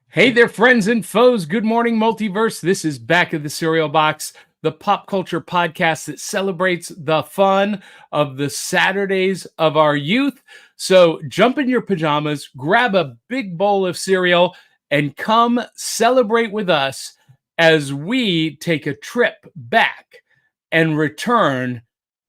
Hey there, friends and foes. Good morning, multiverse. This is Back of the Cereal Box, the pop culture podcast that celebrates the fun of the Saturdays of our youth. So jump in your pajamas, grab a big bowl of cereal, and come celebrate with us as we take a trip back and return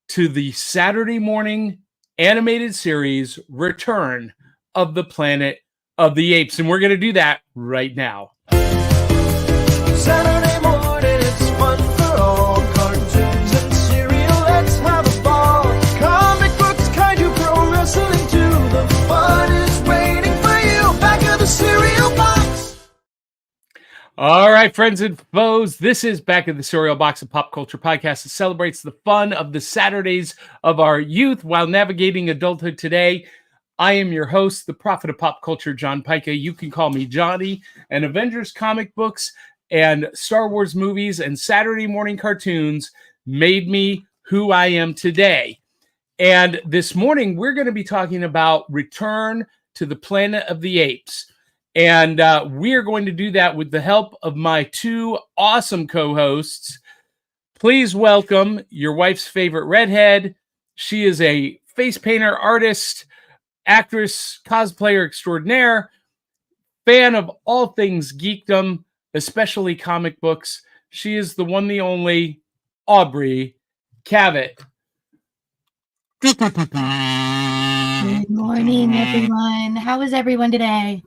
to the Saturday morning animated series Return of the Planet of the Apes. And we're going to do that right now. Saturday morning, it's fun for all. Cartoons and cereal, let's have a ball. Comic books, kaiju, pro wrestling too. The fun is waiting for you. Back of the cereal box. All right, friends and foes, this is Back of the Cereal Box, a pop culture podcast that celebrates the fun of the Saturdays of our youth while navigating adulthood today. I am your host, the prophet of pop culture, John Pyka. You can call me Johnny. And Avengers comic books and Star Wars movies and Saturday morning cartoons made me who I am today. And this morning, we're going to be talking about Return to the Planet of the Apes. And we are going to do that with the help of my two awesome co-hosts. Please welcome your wife's favorite redhead. She is a face painter, artist, actress, cosplayer extraordinaire, fan of all things geekdom, especially comic books. She is the one, the only Aubrey Cavett. Good morning, everyone. How is everyone today?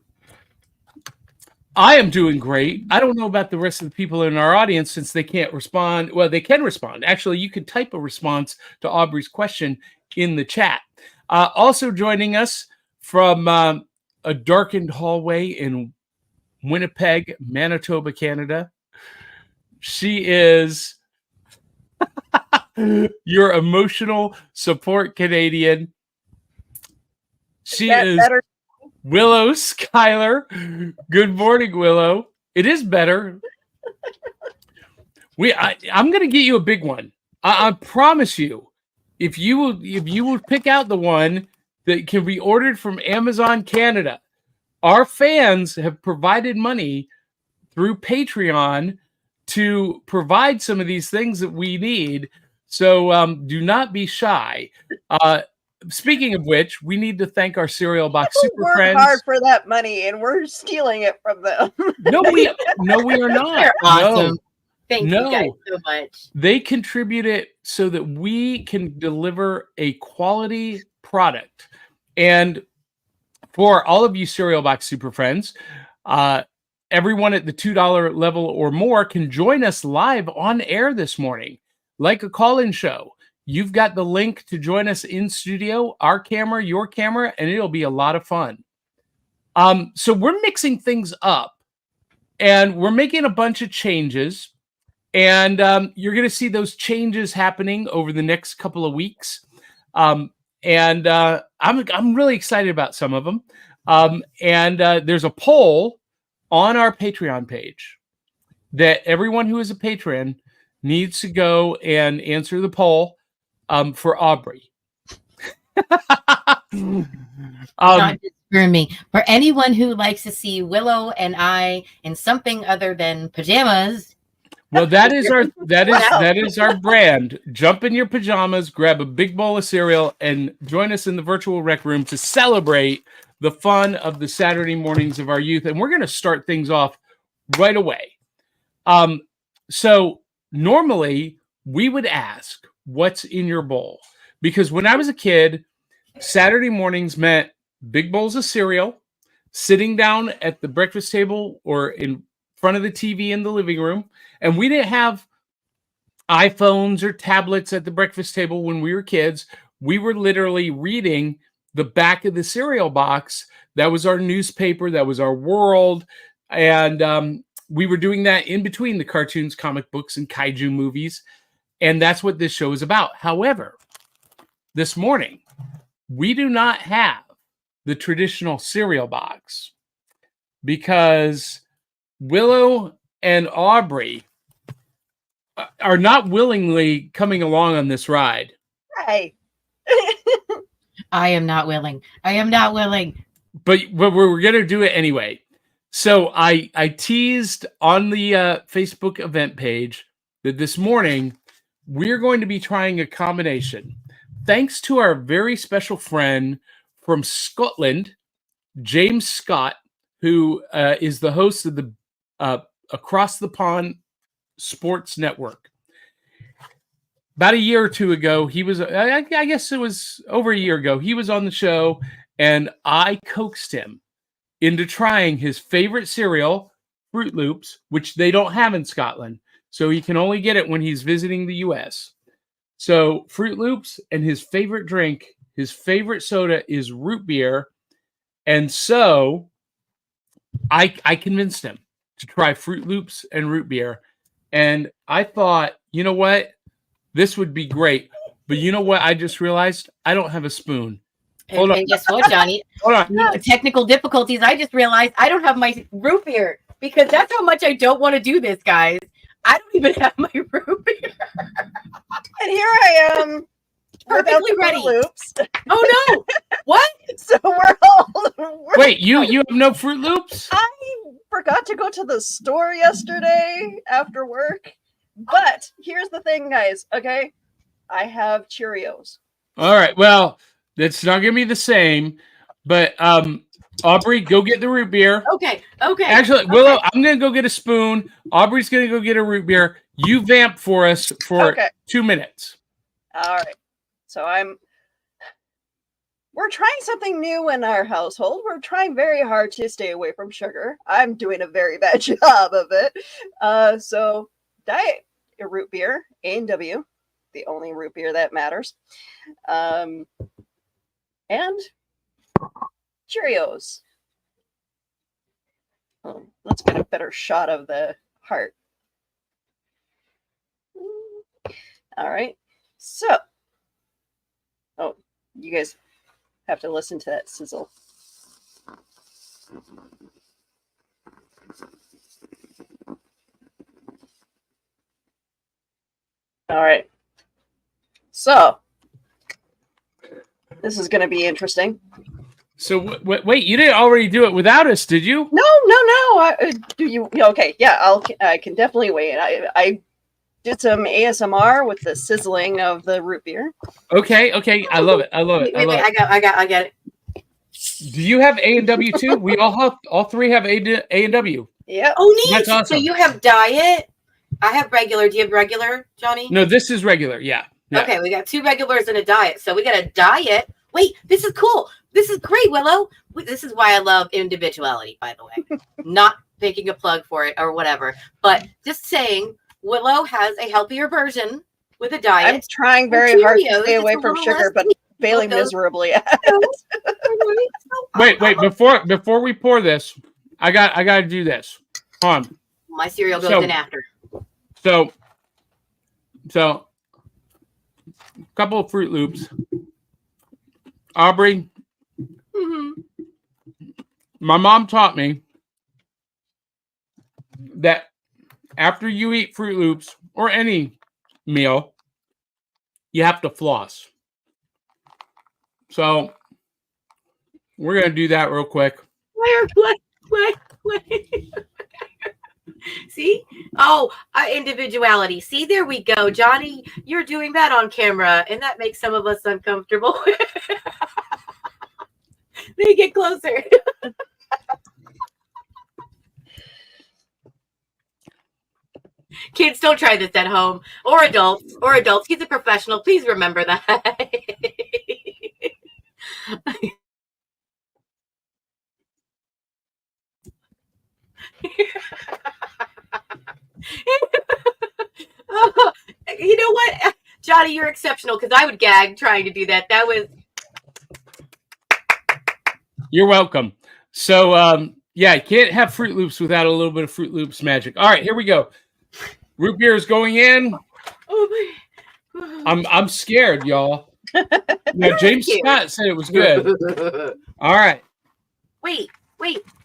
I am doing great. I don't know about the rest of the people in our audience since they can't respond. Well, they can respond. Actually, you could type a response to Aubrey's question in the chat. Also joining us from a darkened hallway in Winnipeg, Manitoba, Canada. She is your emotional support Canadian. She is better? Willow Schuyler. Good morning, Willow. It is better. I'm going to get you a big one. I promise you. If you will pick out the one that can be ordered from Amazon Canada, our fans have provided money through Patreon to provide some of these things that we need. So do not be shy. Speaking of which, we need to thank our Cereal Box super friends. Work hard for that money, and we're stealing it from them. No, we are not. They're awesome. No. Thank you guys so much. They contribute it so that we can deliver a quality product. And for all of you Cereal Box super friends, everyone at the $2 level or more can join us live on air this morning, like a call-in show. You've got the link to join us in studio, our camera, your camera, and it'll be a lot of fun. So we're mixing things up, and we're making a bunch of changes. And you're going to see those changes happening over the next couple of weeks. I'm really excited about some of them. There's a poll on our Patreon page that everyone who is a patron needs to go and answer the poll for Aubrey. Not just for me. For anyone who likes to see Willow and I in something other than pajamas. Well, that is our brand. Jump in your pajamas, grab a big bowl of cereal, and join us in the virtual rec room to celebrate the fun of the Saturday mornings of our youth. And we're going to start things off right away. So normally we would ask, what's in your bowl? Because when I was a kid, Saturday mornings meant big bowls of cereal, sitting down at the breakfast table or in front of the TV in the living room. And we didn't have iPhones or tablets at the breakfast table when we were kids. We were literally reading the back of the cereal box. That was our newspaper. That was our world. And we were doing that in between the cartoons, comic books, and kaiju movies. And that's what this show is about. However, this morning, we do not have the traditional cereal box because Willow and Aubrey are not willingly coming along on this ride. Right. I am not willing. I am not willing. But we're going to do it anyway. So I teased on the Facebook event page that this morning we're going to be trying a combination. Thanks to our very special friend from Scotland, James Scott, who is the host of the Across the Pond Sports Network. About a year or two ago, he was, I guess it was over a year ago, he was on the show, and I coaxed him into trying his favorite cereal, Fruit Loops, which they don't have in Scotland. So he can only get it when he's visiting the U.S. So Fruit Loops, and his favorite drink, his favorite soda is root beer. And so I convinced him to try Fruit Loops and root beer. And I thought, you know what? This would be great. But you know what? I just realized I don't have a spoon. Hold on. And guess what, Johnny? Hold on. No, technical difficulties. I just realized I don't have my root beer because that's how much I don't want to do this, guys. I don't even have my root beer. And here I am. Perfectly ready. Loops. Oh no! What? So Wait, you have no Fruit Loops? I forgot to go to the store yesterday after work. But here's the thing, guys. Okay, I have Cheerios. All right. Well, that's not gonna be the same. But Aubrey, go get the root beer. Okay. Okay. Actually, Willow, I'm gonna go get a spoon. Aubrey's gonna go get a root beer. You vamp for us for 2 minutes. All right. So we're trying something new in our household. We're trying very hard to stay away from sugar. I'm doing a very bad job of it. So diet root beer, A&W, the only root beer that matters. And Cheerios. Oh, let's get a better shot of the heart. All right. So, oh, you guys have to listen to that sizzle. All right. So, this is going to be interesting. So wait, you didn't already do it without us, did you? No. Do you? Okay, yeah, I can definitely wait. I did some ASMR with the sizzling of the root beer. Okay, I love it. Wait, I got it. Do you have A&W too? We all three have A&W. Yeah. Oh, neat. That's awesome. So you have diet. I have regular. Do you have regular, Johnny? No, this is regular. Yeah. Okay, we got 2 regulars and a diet. So we got a diet. Wait, this is cool. This is great, Willow. This is why I love individuality, by the way. Not making a plug for it or whatever, but just saying Willow has a healthier version with a diet. I'm trying very hard to stay away from sugar, but failing miserably at it. Wait, before we pour this, I got to do this. Hold on. My cereal goes in after. So a couple of Fruit Loops. Aubrey, my mom taught me that after you eat Fruit Loops or any meal, you have to floss. So we're going to do that real quick. Wait. See? Oh, individuality. See, there we go. Johnny, you're doing that on camera, and that makes some of us uncomfortable. Let me get closer. Kids, don't try this at home. Or adults. He's a professional. Please remember that. You know what, Johnny, you're exceptional because I would gag trying to do that. That was. You're welcome. So, yeah, you can't have Fruit Loops without a little bit of Fruit Loops magic. All right, here we go. Root beer is going in. Oh my. I'm scared, y'all. Now, James Scott said it was good. All right. Wait.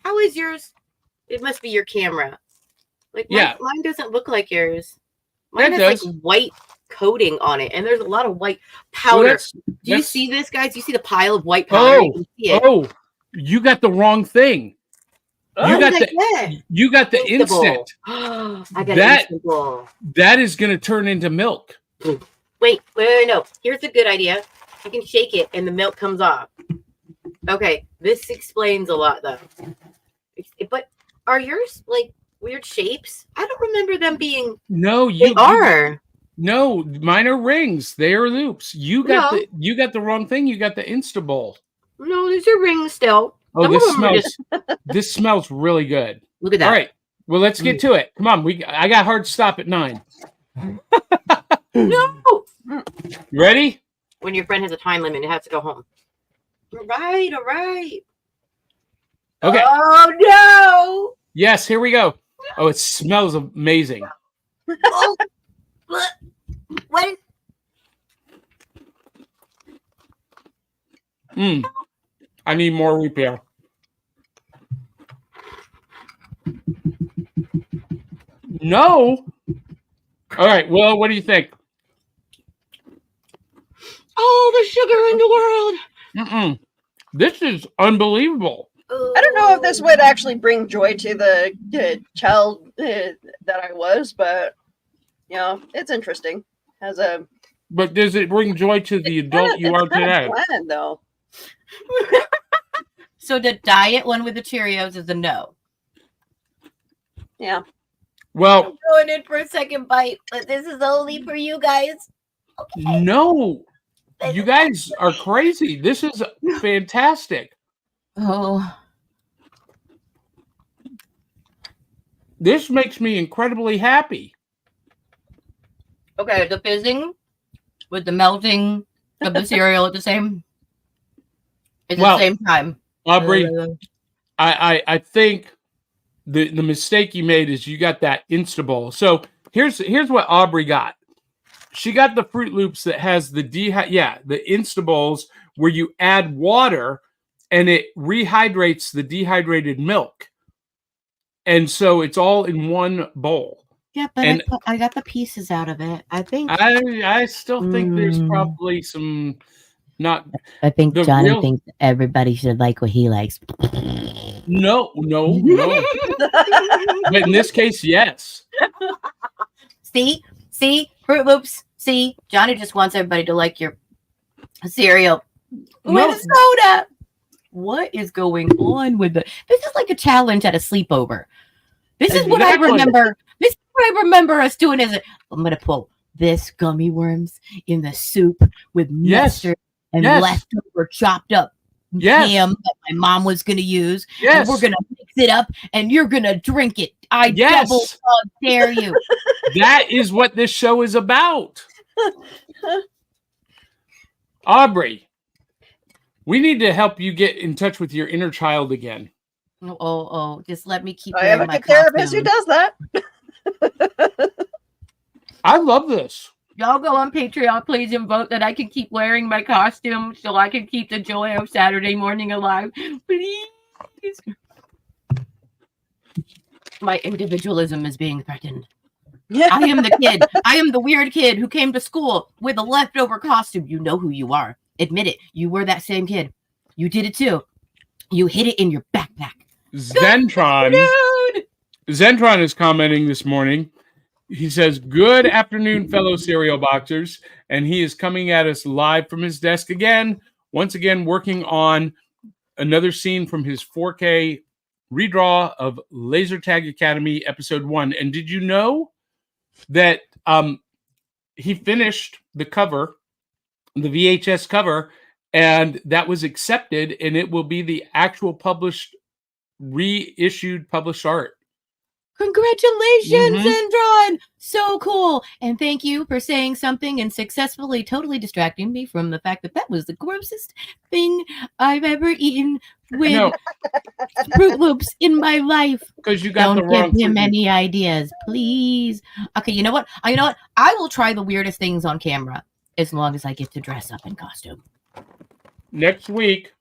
How is yours? It must be your camera. Like mine doesn't look like yours. Mine has like white coating on it, and there's a lot of white powder. Do you see this, guys? Do you see the pile of white powder? Oh, you got the wrong thing. You got What did I the get? you got the Instable. instant. I got That- an Instable. That is going to turn into milk. Wait, no. Here's a good idea. I can shake it and the milk comes off. Okay, this explains a lot though. But are yours like weird shapes? I don't remember them being. No, They are. No, mine are rings. They are loops. You got No. the wrong thing. You got the Instabowl. No, these are rings still. Oh, Some this of them are smells. This smells really good. Look at that. All right. Well, let's get to it. Come on. I got hard stop at 9. No. You ready? When your friend has a time limit, it has to go home. All right. Okay. Oh no. Yes, here we go. Oh, it smells amazing. Oh, what? I need more root beer. No. All right. Well, what do you think? All the sugar in the world. This is unbelievable. I don't know if this would actually bring joy to the child that I was, but you know, it's interesting. But does it bring joy to the adult you are today? Bland, though. So the diet one with the Cheerios is a no. Yeah. Well, I'm going in for a second bite, but this is only for you guys. no. You guys are crazy. This is fantastic. Oh. This makes me incredibly happy. Okay, the fizzing with the melting of the cereal at the same time. Aubrey, I think the mistake you made is you got that Instabowl. So here's what Aubrey got. She got the Fruit Loops that has the the Instabowls where you add water and it rehydrates the dehydrated milk. And so it's all in one bowl. Yeah, but I got the pieces out of it. I think I still think there's probably some not. I think Johnny real- thinks everybody should like what he likes. No. But in this case, yes. See, Fruit Loops. See, Johnny just wants everybody to like your cereal with soda. What is going on with this is like a challenge at a sleepover. This is what I Exactly. remember. This is what I remember us doing. I'm gonna pull this gummy worms in the soup with mustard and leftover chopped up ham that my mom was gonna use. Yes. And we're gonna mix it up, and you're gonna drink it. I double dare you. That is what this show is about. Aubrey, we need to help you get in touch with your inner child again. Oh, just let me keep I have a good therapist who does that. I love this. Y'all go on Patreon, please, and vote that I can keep wearing my costume so I can keep the joy of Saturday morning alive. Please. My individualism is being threatened. I am the kid. I am the weird kid who came to school with a leftover costume. You know who you are. Admit it. You were that same kid. You did it too. You hid it in your backpack. Zentron is commenting this morning. He says, "Good afternoon, fellow cereal boxers." And he is coming at us live from his desk again, once again working on another scene from his 4K redraw of Laser Tag Academy episode 1. And did you know that he finished the cover, the VHS cover, and that was accepted, and it will be the actual published, reissued published art. Congratulations, Zendron! So cool. And thank you for saying something and successfully totally distracting me from the fact that was the grossest thing I've ever eaten with Fruit Loops in my life. Because you got the wrong. Don't give him any ideas, please. Okay, you know what? I will try the weirdest things on camera as long as I get to dress up in costume. Next week,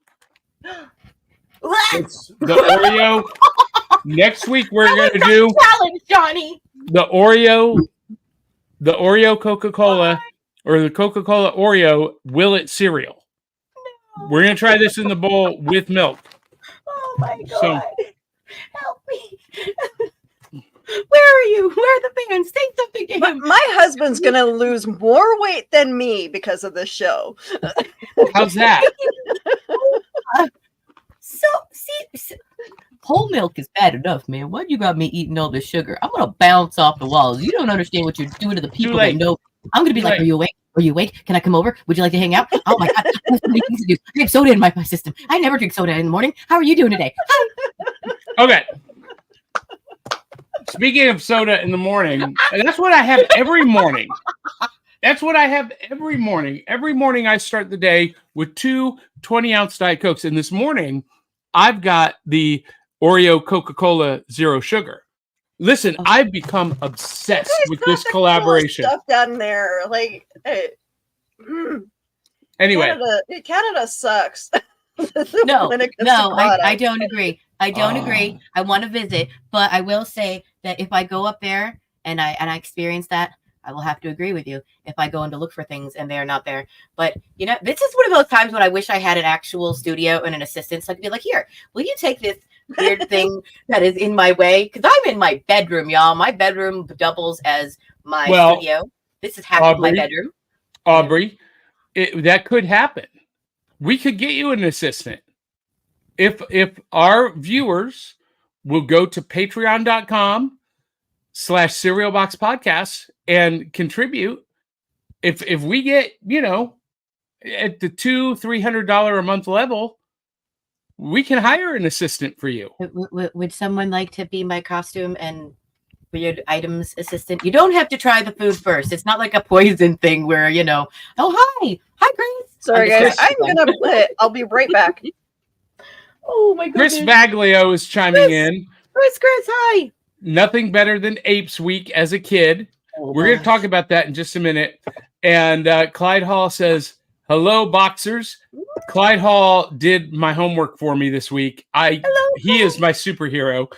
it's the Oreo. Next week we're going to do challenge, Johnny. the Oreo Coca-Cola or the Coca-Cola Oreo Will-It cereal. No. We're going to try this in the bowl with milk. Oh my God. So, Help are you? Where are the fans? Say something to him. My husband's gonna lose more weight than me because of this show. How's that? See, whole milk is bad enough, man. Why you got me eating all this sugar? I'm gonna bounce off the walls. You don't understand what you're doing to the people that know. I'm gonna be like, are you awake? Are you awake? Can I come over? Would you like to hang out? Oh my God, I have so many things to do. I have soda in my system. I never drink soda in the morning. How are you doing today? Okay. Speaking of soda in the morning, that's what I have every morning. That's what I have every morning. Every morning I start the day with 2 20-ounce Diet Cokes. And this morning, I've got the Oreo Coca-Cola Zero Sugar. Listen, I've become obsessed with this collaboration. Stuff down there, like, Anyway, Canada sucks. No, I don't agree. I don't agree. I want to visit, but I will say that if I go up there and I experience that, I will have to agree with you if I go in to look for things and they're not there. But, you know, this is one of those times when I wish I had an actual studio and an assistant. So I could be like, here, will you take this weird thing that is in my way? Because I'm in my bedroom, y'all. My bedroom doubles as my studio. This is half of my bedroom. Aubrey, that could happen. We could get you an assistant. If our viewers will go to patreon.com/cerealboxpodcasts and contribute, if we get, you know, at the $200-300 a month level, we can hire an assistant for you. Would someone like to be my costume and weird items assistant? You don't have to try the food first. It's not like a poison thing where, you know, oh, hi, Grace. Sorry, guys. I'll be right back. Oh, my goodness. Chris Baglio is chiming in. Chris, hi. Nothing better than Apes Week as a kid. We're going to talk about that in just a minute. And Clyde Hall says, hello, boxers. Clyde Hall did my homework for me this week. He is my superhero.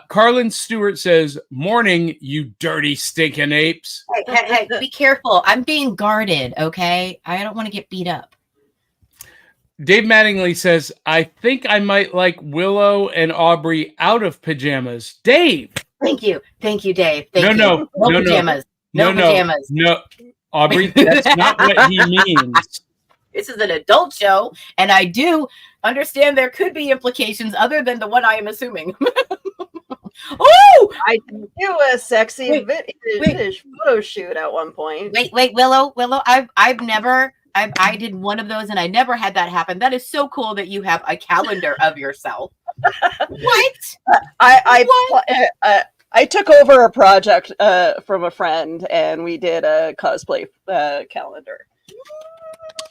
Carlin Stewart says, morning, you dirty, stinking apes. Hey, be careful. I'm being guarded, okay? I don't want to get beat up. Dave Mattingly says, I think I might like Willow and Aubrey out of pajamas. Dave. Thank you, Dave. No pajamas. No pajamas. No, Aubrey, that's not what he means. This is an adult show, and I do understand there could be implications other than the one I am assuming. Oh! I do a sexy vintage photo shoot at one point. Wait, Willow. I did one of those, and I never had that happen. That is so cool that you have a calendar of yourself. What? I took over a project from a friend, and we did a cosplay calendar.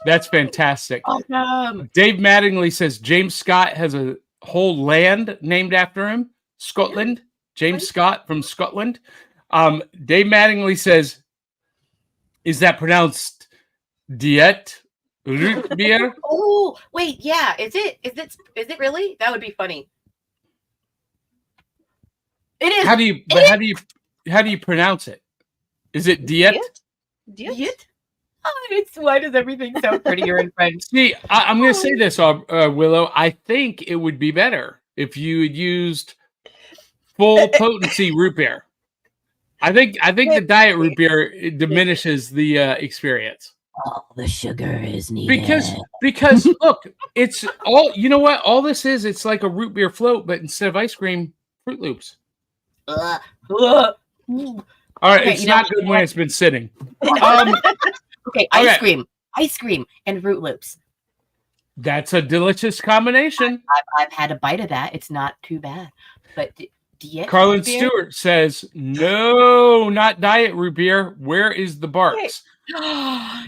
That's fantastic. Awesome. Dave Mattingly says James Scott has a whole land named after him. Scotland. James Scott from Scotland. Dave Mattingly says, is that pronounced Diet root beer? Oh, wait, yeah. Is it really? That would be funny. It is. How do you pronounce it? Is it Diet? Diet? Oh, why does everything sound prettier in French? See, I'm going to say this, Willow. I think it would be better if you had used full potency root beer. I think the diet root beer diminishes the experience. All the sugar is needed. Because look, it's all, you know what? All this is, it's like a root beer float, but instead of ice cream, Fruit Loops. All right, Okay, it's not good when it's been sitting. Okay, ice cream, and Fruit Loops. That's a delicious combination. I've had a bite of that. It's not too bad. But Carlin Stewart says, no, not diet root beer. Where is the Barks?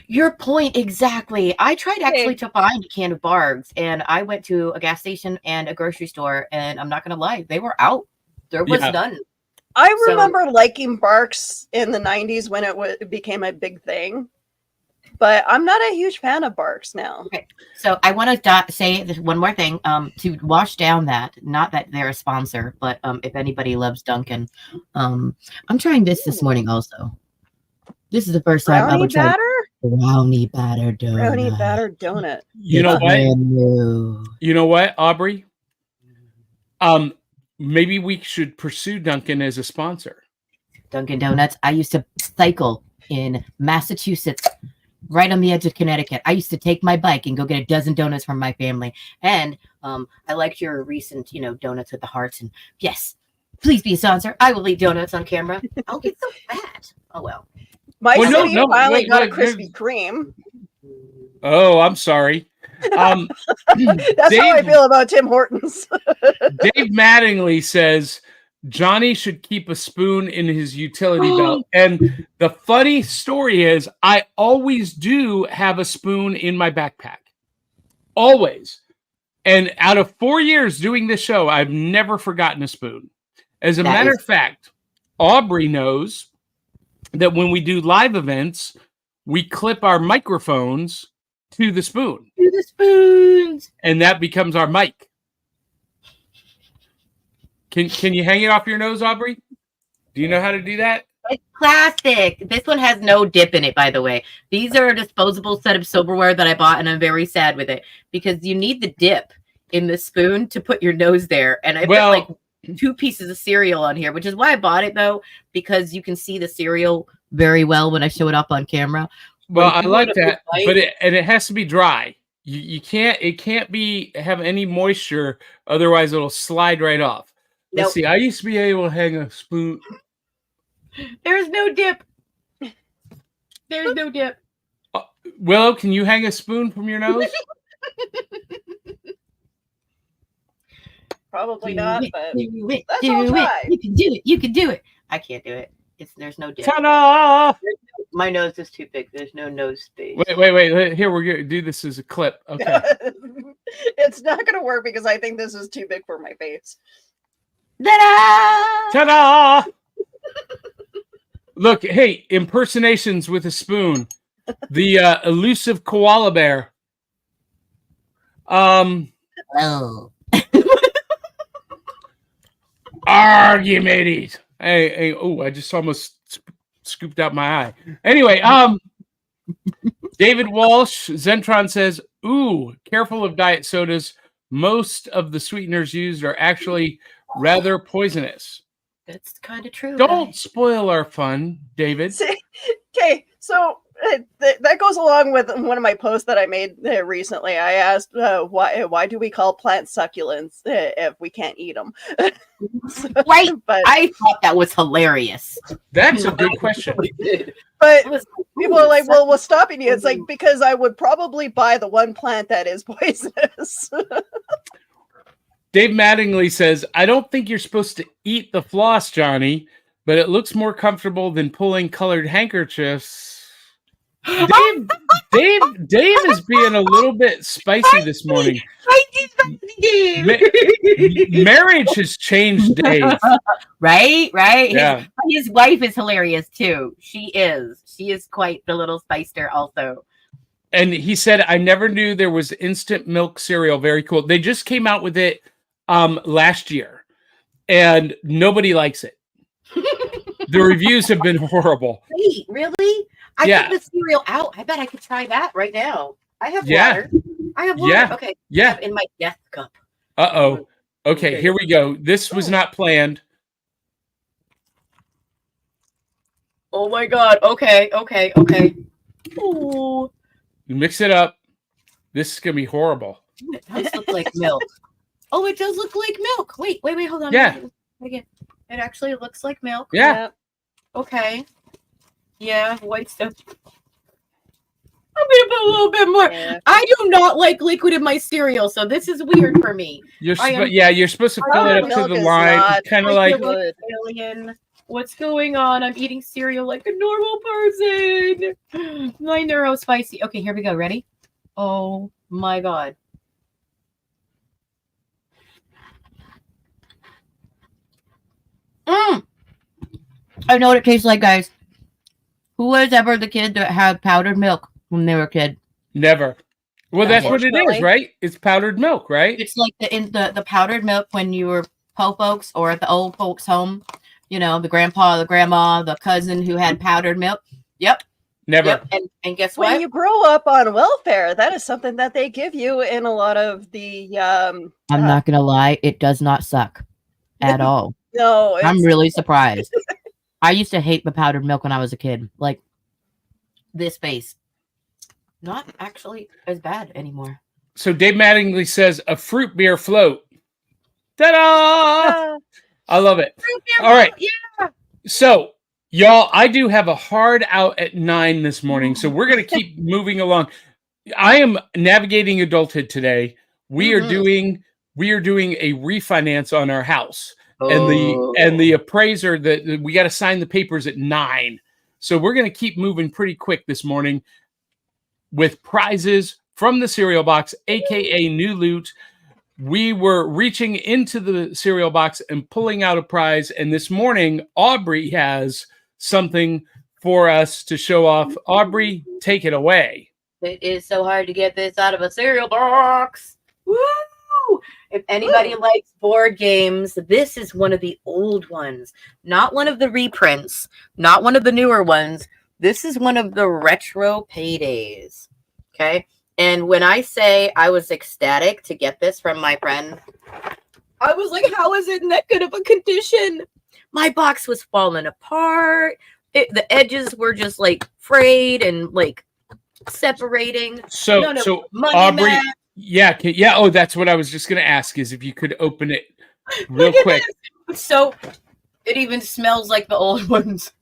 Your point exactly. I tried actually to find a can of Bargs, and I went to a gas station and a grocery store, and I'm not going to lie, they were out. There was none. I remember liking Barks in the 90s when it became a big thing, but I'm not a huge fan of Barks now. Okay, so I want to say one more thing to wash down that. Not that they're a sponsor, but if anybody loves Dunkin', I'm trying this morning also. This is the first time I would try brownie batter donut. Brownie batter donut. You know what? You know what, Aubrey? Maybe we should pursue Dunkin' as a sponsor. Dunkin' Donuts. I used to cycle in Massachusetts, right on the edge of Connecticut. I used to take my bike and go get a dozen donuts from my family. And I liked your recent, donuts with the hearts. And yes, please be a sponsor. I will eat donuts on camera. I'll get so fat. Oh, well. My Well, city finally wait, got a wait, Krispy Kreme. Oh, I'm sorry. That's how I feel about Tim Hortons. Dave Mattingly says Johnny should keep a spoon in his utility belt. And the funny story is, I always do have a spoon in my backpack. Always. And out of 4 years doing this show, I've never forgotten a spoon. As a matter of fact, Aubrey knows that when we do live events, we clip our microphones to the spoon. To the spoons. And that becomes our mic. Can you hang it off your nose, Aubrey? Do you know how to do that? It's plastic. This one has no dip in it, by the way. These are a disposable set of silverware that I bought, and I'm very sad with it because you need the dip in the spoon to put your nose there. And I put like 2 pieces of cereal on here, which is why I bought it, though, because you can see the cereal very well when I show it up on camera. Well, I like that, but it has to be dry. You can't have any moisture, otherwise it'll slide right off. Let's see. I used to be able to hang a spoon. There's no dip. There's no dip. Willow, can you hang a spoon from your nose? Probably not, but let's all try. You can do it. You can do it. I can't do it. There's no dip. Ta-da! My nose is too big. There's no nose space. Wait. Here, we're going to do this as a clip. Okay. It's not going to work because I think this is too big for my face. Ta-da! Ta-da! Look, hey, impersonations with a spoon. The elusive koala bear. Oh. Argumented. Hey, oh, I just almost scooped out my eye. Anyway, David Walsh, Zentron says, ooh, careful of diet sodas. Most of the sweeteners used are actually rather poisonous. That's kind of true. Don't spoil our fun, David. Okay, so that goes along with one of my posts that I made recently. I asked, why do we call plants succulents if we can't eat them? Right. But I thought that was hilarious. That's a good question. But people are like, well, what's stopping you? It's like, because I would probably buy the one plant that is poisonous. Dave Mattingly says, I don't think you're supposed to eat the floss, Johnny, but it looks more comfortable than pulling colored handkerchiefs. Dave is being a little bit spicy this morning. Marriage has changed Dave. Right? Yeah. His wife is hilarious too. She is quite the little spicester also. And he said, I never knew there was instant milk cereal. Very cool. They just came out with it last year, and nobody likes it. The reviews have been horrible. Wait, really? I took the cereal out. I bet I could try that right now. I have water. I have water. Yeah. Okay. Yeah. In my death cup. Uh-oh. Okay, here we go. This was not planned. Oh my god. Okay. Ooh. Mix it up. This is going to be horrible. It does look like milk. Oh, it does look like milk. Wait, hold on. Yeah. Again. It actually looks like milk. Yeah. Okay. Yeah, white stuff. I'm gonna put a little bit more. Yeah. I do not like liquid in my cereal, so this is weird for me. You're supposed to fill it up to the line, kind of like alien. What's going on? I'm eating cereal like a normal person. My neuro spicy. Okay, here we go. Ready? Oh my god. I know what it tastes like, guys. Who was ever the kid that had powdered milk when they were a kid? Never. Well, that's what it is, right? It's powdered milk, right? It's like the powdered milk when you were po folks or at the old folks' home. You know, the grandpa, the grandma, the cousin who had powdered milk. Yep. Never. Yep. And guess what? When you grow up on welfare, that is something that they give you in a lot of the. I'm not gonna lie, it does not suck at all. No, I'm really surprised. I used to hate the powdered milk when I was a kid. Like this face. Not actually as bad anymore. So Dave Mattingly says a fruit beer float. Ta-da! I love it. All right. Yeah. So, y'all, I do have a hard out at 9 this morning, so we're going to keep moving along. I am navigating adulthood today. We are doing a refinance on our house, and the appraiser that we got to sign the papers at 9. So we're going to keep moving pretty quick this morning with prizes from the cereal box, aka new loot. We were reaching into the cereal box and pulling out a prize, and this morning Aubrey has something for us to show off. Aubrey, take it away. It is so hard to get this out of a cereal box. Woo! If anybody likes board games, this is one of the old ones. Not one of the reprints. Not one of the newer ones. This is one of the retro paydays. Okay? And when I say I was ecstatic to get this from my friend, I was like, how is it in that good of a condition? My box was falling apart. The edges were just like frayed and like separating. So Aubrey, yeah. Oh, that's what I was just going to ask, is if you could open it real quick. So it even smells like the old ones.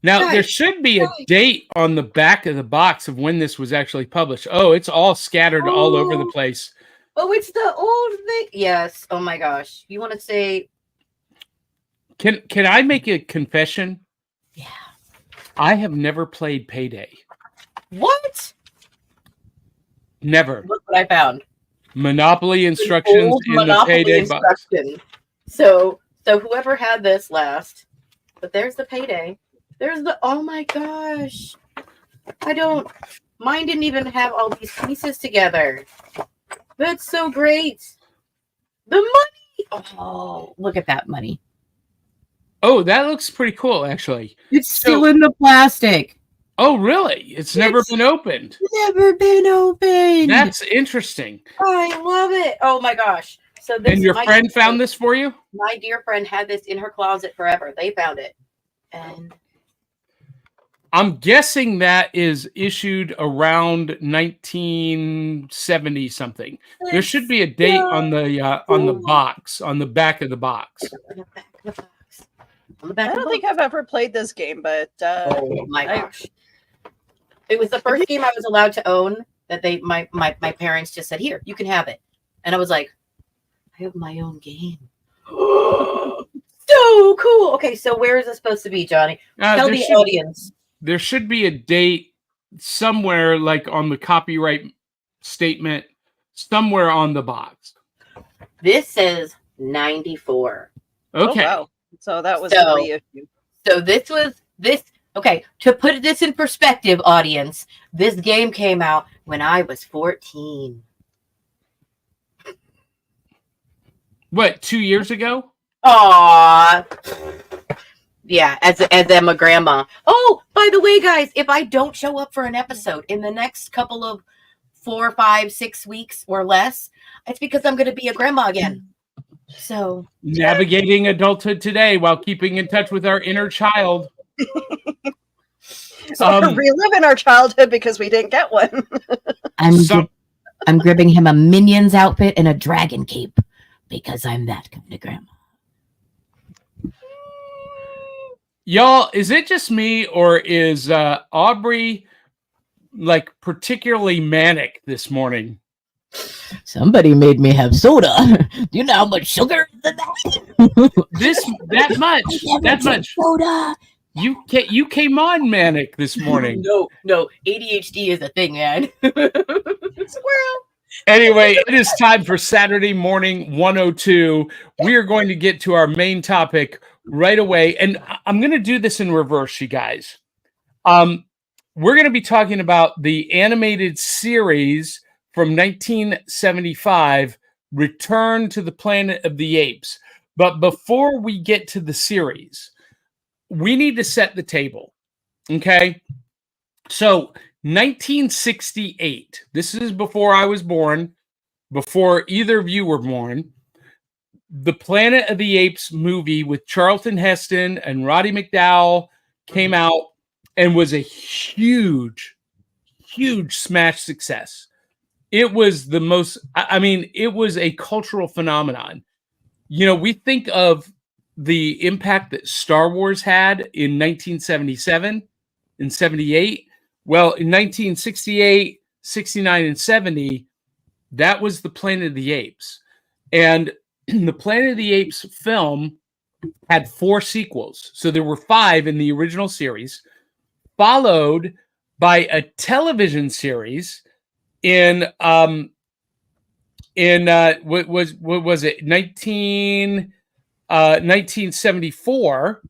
Now, there should be a date on the back of the box of when this was actually published. Oh, it's all scattered all over the place. Oh, it's the old thing. Yes. Oh my gosh. You want to say? Can I make a confession? Yeah. I have never played Payday. What? Never. Look what I found. Monopoly instructions in the Payday box. So whoever had this last, but there's the Payday. There's the, oh my gosh. Mine didn't even have all these pieces together. That's so great. The money. Oh, look at that money. Oh, that looks pretty cool, actually. It's still in the plastic. Oh, really? It's never been opened. Never been opened. That's interesting. I love it. Oh my gosh. So this, and your friend found this for you? My dear friend had this in her closet forever. They found it. And I'm guessing that is issued around 1970 something. There should be a date on the box, on the back of the box. I don't think I've ever played this game, but oh my gosh. It was the first game I was allowed to own that my parents just said, here, you can have it. And I was like, I have my own game. So cool. Okay, so where is this supposed to be, Johnny? Tell the audience. There should be a date somewhere, like on the copyright statement, somewhere on the box. This says 94. Okay. Oh, wow. So that was the reissue. So this was this. Okay, to put this in perspective, audience, this game came out when I was 14. What, 2 years ago? Aww. Yeah, as I'm a grandma. Oh, by the way, guys, if I don't show up for an episode in the next couple of 4, 5, 6 weeks or less, it's because I'm going to be a grandma again. So navigating adulthood today while keeping in touch with our inner child. So we're reliving our childhood because we didn't get one. I'm gripping him a Minions outfit and a dragon cape because I'm that kind of grandma. Y'all, is it just me, or is Aubrey like particularly manic this morning? Somebody made me have soda. Do you know how much sugar is in that? That much. That much. Soda. You came on manic this morning. No. ADHD is a thing, man. Squirrel. Anyway, it is time for Saturday Morning 102. We are going to get to our main topic right away. And I'm going to do this in reverse, you guys. We're going to be talking about the animated series from 1975, Return to the Planet of the Apes. But before we get to the series, we need to set the table. Okay? So 1968, this is before I was born, before either of you were born. the Planet of the Apes movie with Charlton Heston and Roddy McDowell came out and was a huge smash success. It was the most, I mean, it was a cultural phenomenon. You know, we think of the impact that Star Wars had in 1977 and 78. Well, in 1968, 69, and 70, that was the Planet of the Apes. And the Planet of the Apes film had 4 sequels. So there were 5 in the original series, followed by a television series in what was it 1974,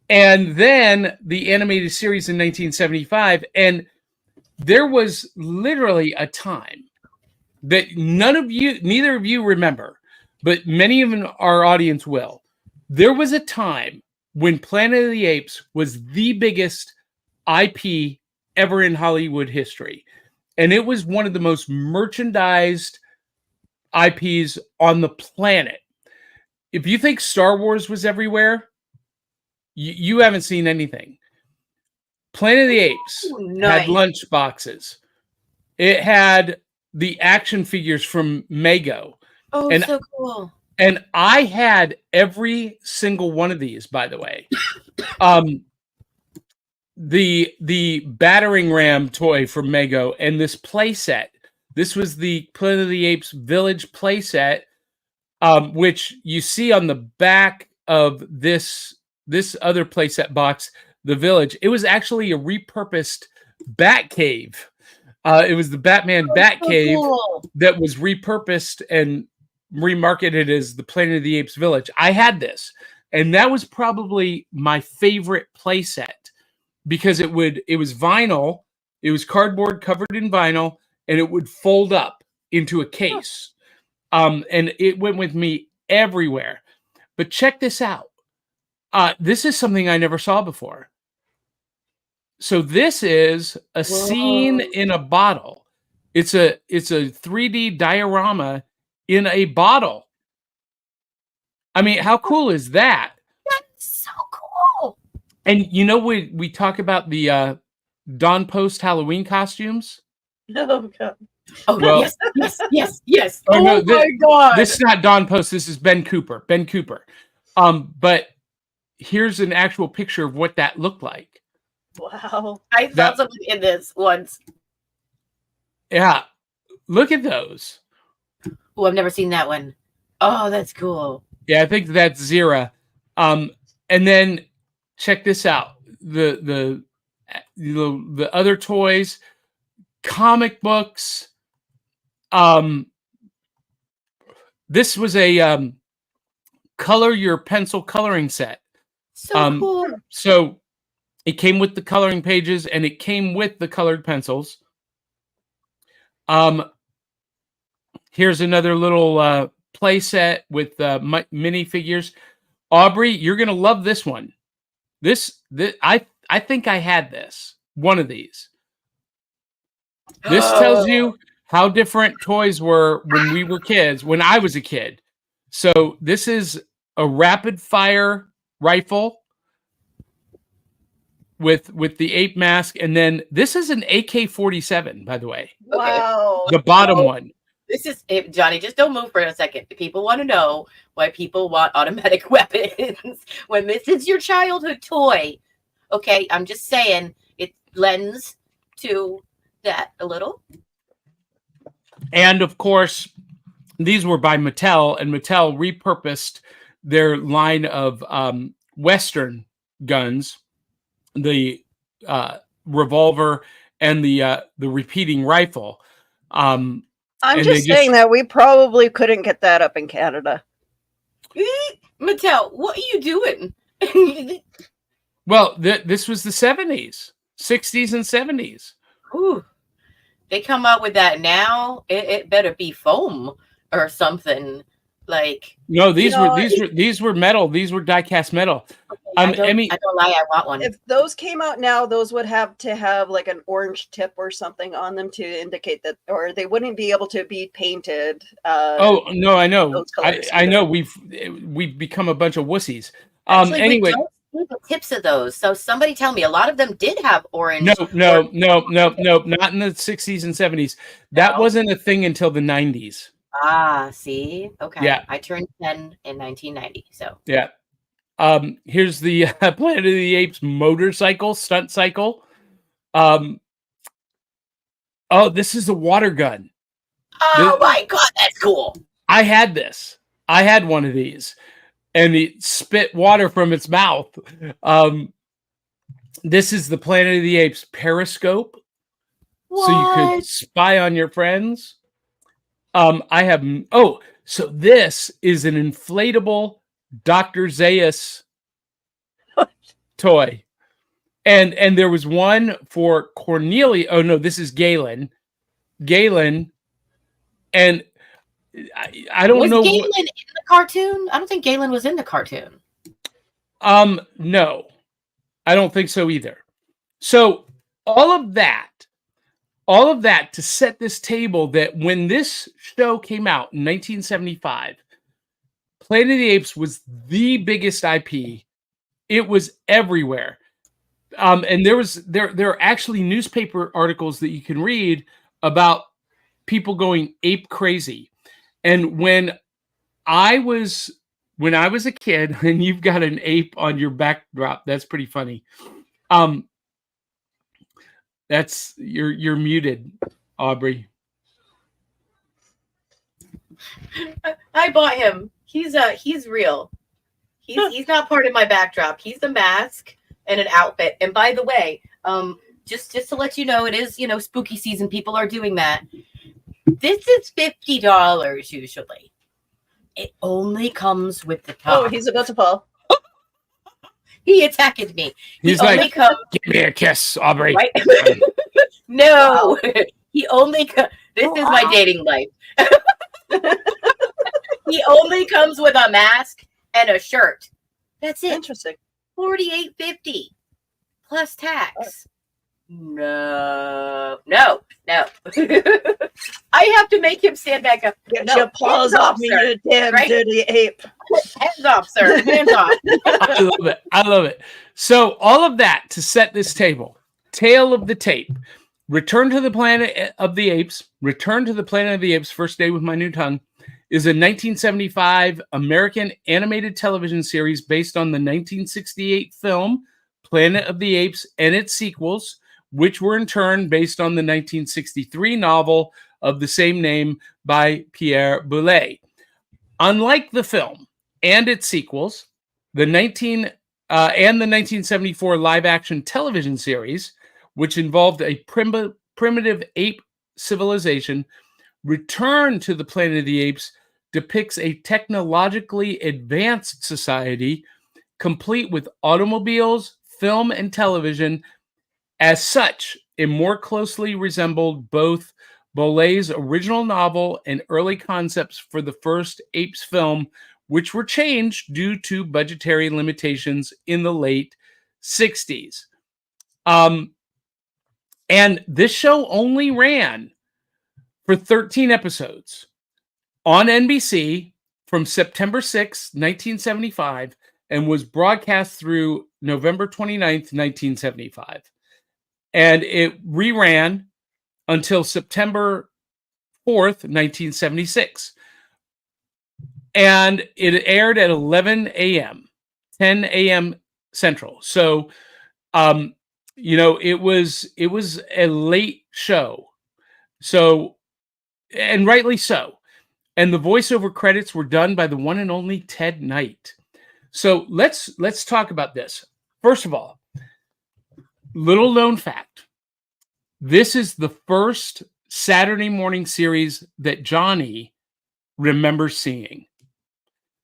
and then the animated series in 1975. And there was literally a time that neither of you remember, but many of our audience will. There was a time when Planet of the Apes was the biggest IP ever in Hollywood history. And it was one of the most merchandised IPs on the planet. If you think Star Wars was everywhere, you haven't seen anything. Planet of the Apes had lunch boxes. It had the action figures from Mego. Oh, and, so cool. And I had every single one of these, by the way. The battering ram toy from Mego and this play set. This was the Planet of the Apes Village play set, which you see on the back of this other play set box, the Village. It was actually a repurposed Bat Cave. It was the Batman Bat Cave that was repurposed and remarketed as the Planet of the Apes Village. I had this, and that was probably my favorite play set because it was vinyl, it was cardboard covered in vinyl, and it would fold up into a case. And it went with me everywhere. But check this out. This is something I never saw before. So this is a scene in a bottle. It's a 3D diorama in a bottle. I mean, how cool is that? That's so cool. And you know, we talk about the Dawn Post Halloween costumes. Oh god. Oh well, yes. Oh, no, my god. This is not Dawn Post. This is Ben Cooper. But here's an actual picture of what that looked like. Wow. I saw something in this once. Yeah. Look at those. Oh, I've never seen that one. Oh, that's cool. Yeah, I think that's Zira. And then check this out. The other toys, comic books. This was a color your pencil coloring set. So cool. So it came with the coloring pages and it came with the colored pencils. Here's another little play set with mini figures. Aubrey, you're gonna love this one. This I think I had this. One of these. This tells you how different toys were when we were kids, when I was a kid. So this is a rapid fire rifle with the ape mask, and then this is an AK-47, by the way. Wow. The bottom one. This is Johnny. Just don't move for a second. People want to know why people want automatic weapons when this is your childhood toy. Okay, I'm just saying it lends to that a little. And of course, these were by Mattel, and Mattel repurposed their line of Western guns, the revolver and the repeating rifle. I'm just saying that we probably couldn't get that up in Canada. Mattel, what are you doing? Well, this was the 70s, 60s, and 70s. Ooh. They come up with that now. It better be foam or something. Like, No, know, these were metal. These were die-cast metal. I don't lie, I want one. if those came out now, those would have to have like an orange tip or something on them to indicate that, or they wouldn't be able to be painted. Oh no, I know. those colors I know either. we've become a bunch of wussies. Actually, Anyway, we don't see the tips of those. So somebody tell me, a lot of them did have orange. no, not in the 60s and 70s. That No? wasn't a thing until the 90s. Ah, see? Okay. Yeah. I turned 10 in 1990. So Yeah. Here's the Planet of the Apes motorcycle stunt cycle. Oh, this is a water gun. oh my god, that's cool. I had this. I had one of these, and it spit water from its mouth. This is the Planet of the Apes periscope, so you could spy on your friends. I have. Oh, so this is an inflatable Dr. Zaius toy, and there was one for Cornelia. Oh no, this is Galen. And I don't know. Was Galen in the cartoon? I don't think Galen was in the cartoon. No, I don't think so either. So all of that to set this table that when this show came out in 1975, Planet of the Apes was the biggest IP. It was everywhere. And there are actually newspaper articles that you can read about people going ape crazy. And when I was a kid, and you've got an ape on your backdrop, that's pretty funny. That's you're muted, Aubrey. I bought him. He's real. He's not part of my backdrop. He's a mask and an outfit. And by the way, just to let you know, it is, spooky season. People are doing that. This is $50 usually. It only comes with the top. Oh, he's about to fall. He attacked me. He's like, give me a kiss, Aubrey. Right? No, he only. This is my dating life. He only comes with a mask and a shirt. That's it. Interesting. $48.50 plus tax. No. I have to make him stand back up. Get your paws off me, you damn dirty ape. Hands off, sir. Hands off. I love it. So all of that to set this table. Tail of the tape. Return to the Planet of the Apes. Return to the Planet of the Apes. First Day with My New Tongue is a 1975 American animated television series based on the 1968 film Planet of the Apes and its sequels, which were in turn based on the 1963 novel of the same name by Pierre Boulle. Unlike the film and its sequels, the 1974 live-action television series, which involved a primitive ape civilization, Return to the Planet of the Apes depicts a technologically advanced society complete with automobiles, film, and television. As such, it more closely resembled both Boulle's original novel and early concepts for the first Apes film, which were changed due to budgetary limitations in the late 60s. And this show only ran for 13 episodes on NBC from September 6, 1975, and was broadcast through November 29th, 1975. And it reran until September 4th, 1976. And it aired at 11 a.m., 10 a.m. Central. So, it was a late show. So, and rightly so. And the voiceover credits were done by the one and only Ted Knight. So let's talk about this. First of all, little known fact. This is the first Saturday morning series that Johnny remembers seeing.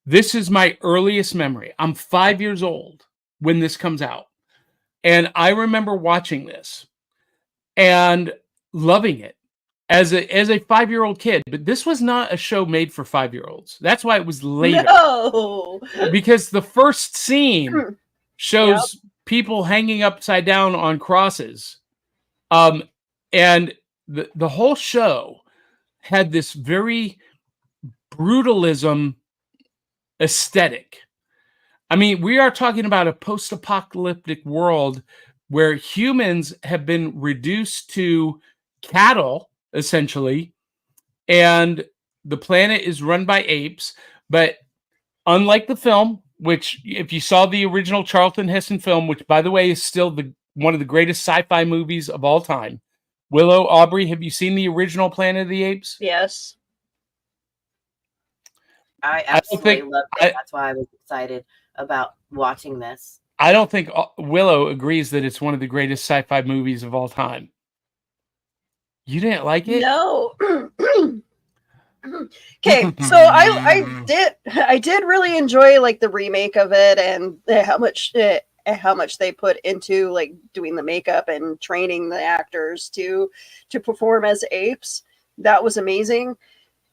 This is my earliest memory. I'm 5 years old when this comes out. And I remember watching this and loving it. as a 5-year-old kid, but this was not a show made for 5-year-olds. That's why it was later. No. Because the first scene shows Yep. people hanging upside down on crosses. And the whole show had this very brutalism aesthetic. I mean, we are talking about a post-apocalyptic world where humans have been reduced to cattle, essentially, and the planet is run by apes. But unlike the film, which if you saw the original Charlton Heston film, which by the way is still one of the greatest sci-fi movies of all time. Willow, Aubrey, have you seen the original Planet of the Apes? Yes. I absolutely loved it. That's why I was excited about watching this. I don't think Willow agrees that it's one of the greatest sci-fi movies of all time. You didn't like it? No. Okay, so I did really enjoy like the remake of it and how much they put into like doing the makeup and training the actors to perform as apes. That was amazing.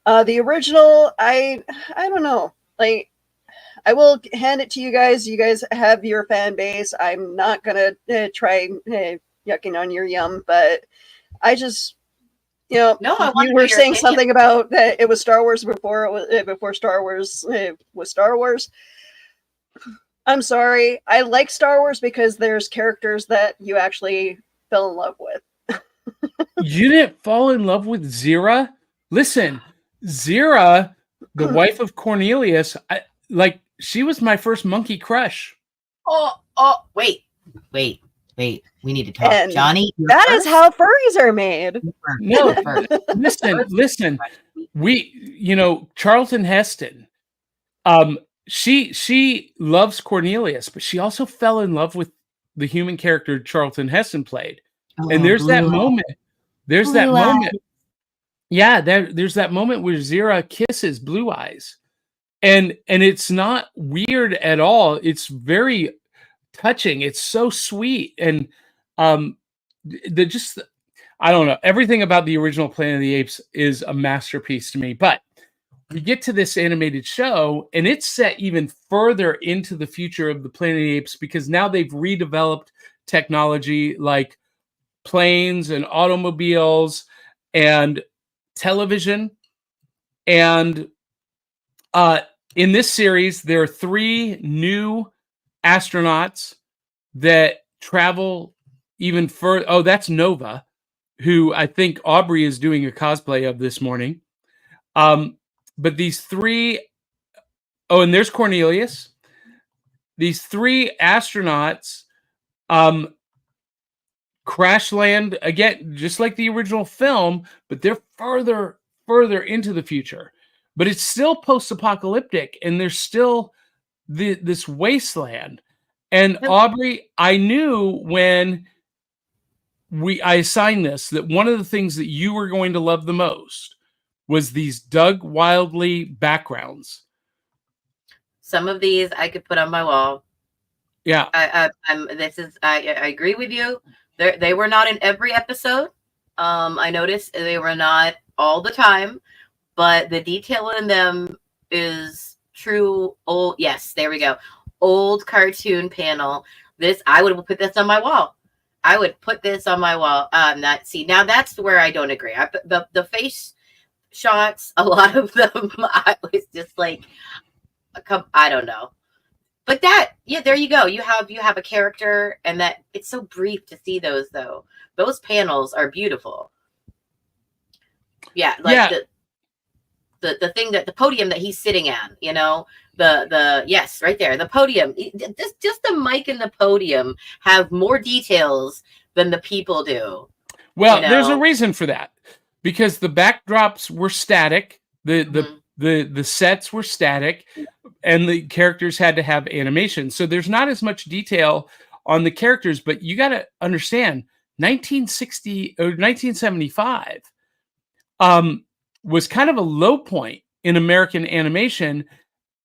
The original, I don't know. Like, I will hand it to you guys. You guys have your fan base. I'm not gonna try yucking on your yum, but I just, you know, No, you were saying something about that it was Star Wars before Star Wars was Star Wars. I'm sorry. I like Star Wars because there's characters that you actually fell in love with. You didn't fall in love with Zira? Listen, Zira, the wife of Cornelius, she was my first monkey crush. Wait. We need to talk. And Johnny, that is how furries are made. No, listen. Charlton Heston, she loves Cornelius, but she also fell in love with the human character Charlton Heston played. And there's that moment. There's that moment. Yeah, there's that moment where Zira kisses Blue Eyes. And it's not weird at all. It's very touching. It's so sweet. And I don't know. Everything about the original Planet of the Apes is a masterpiece to me. But we get to this animated show, and it's set even further into the future of the Planet of the Apes because now they've redeveloped technology like planes and automobiles and television. And in this series, there are 3 new astronauts that travel even further. Oh, that's Nova, who I think Aubrey is doing a cosplay of this morning. But these 3, and there's Cornelius. These 3 astronauts crash land again, just like the original film, but they're further into the future. But it's still post-apocalyptic, and there's still this wasteland. And Aubrey, I knew when I assigned this that one of the things that you were going to love the most was these Doug Wildley backgrounds. Some of these I could put on my wall. Yeah, I agree with you. They were not in every episode. I noticed they were not all the time, but the detail in them is true old. Yes, there we go. Old cartoon panel. I would put this on my wall. I would put this on my wall. Now that's where I don't agree. The face shots, a lot of them, I was just like, I don't know. But there you go. You have a character, and that it's so brief to see those though. Those panels are beautiful. Yeah, the thing that the podium that he's sitting on, yes, right there, the podium. Just the mic and the podium have more details than the people do. Well, there's a reason for that, because the backdrops were static, the sets were static, and the characters had to have animation. So there's not as much detail on the characters, but you got to understand 1960 or 1975 was kind of a low point in American animation.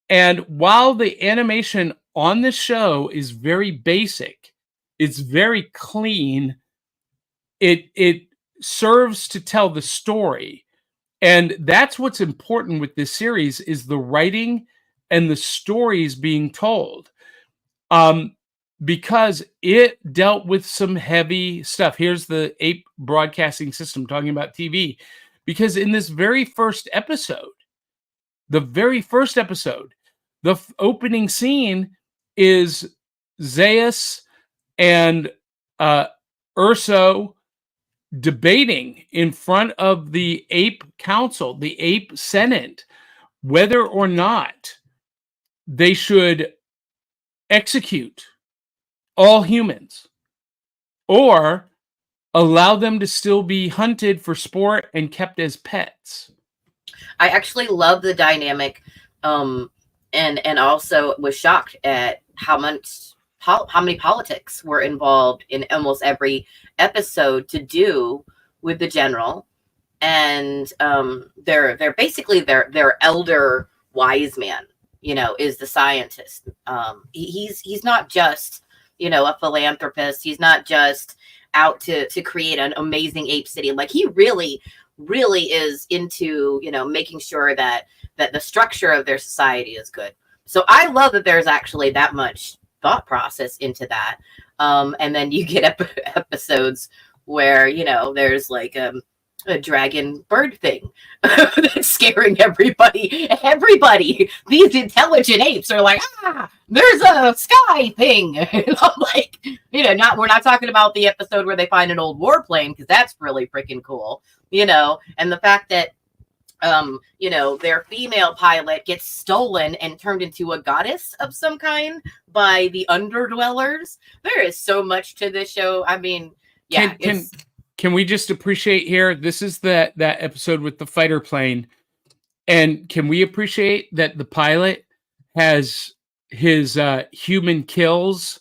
And while the animation on this show is very basic, it's very clean, it serves to tell the story. And that's what's important with this series is the writing and the stories being told. Because it dealt with some heavy stuff. Here's the Ape broadcasting system talking about TV. Because in this very first episode, the opening scene is Zeus and Urso debating in front of the Ape Council, the Ape Senate, whether or not they should execute all humans or allow them to still be hunted for sport and kept as pets. I actually love the dynamic, and also was shocked at how many politics were involved in almost every episode to do with the general, and they're basically their elder wise man, is the scientist. He's not just a philanthropist. He's not just out to create an amazing ape city. Like, he really is into making sure that the structure of their society is good. So I love that there's actually that much thought process into that. And then you get episodes where there's like a dragon bird thing that's scaring everybody. These intelligent apes are like, there's a sky thing. And I'm like, we're not talking about the episode where they find an old warplane, because that's really freaking cool, and the fact that their female pilot gets stolen and turned into a goddess of some kind by the underdwellers. There is so much to this show. I mean, yeah. Can we just appreciate here? This is that episode with the fighter plane. And can we appreciate that the pilot has his human kills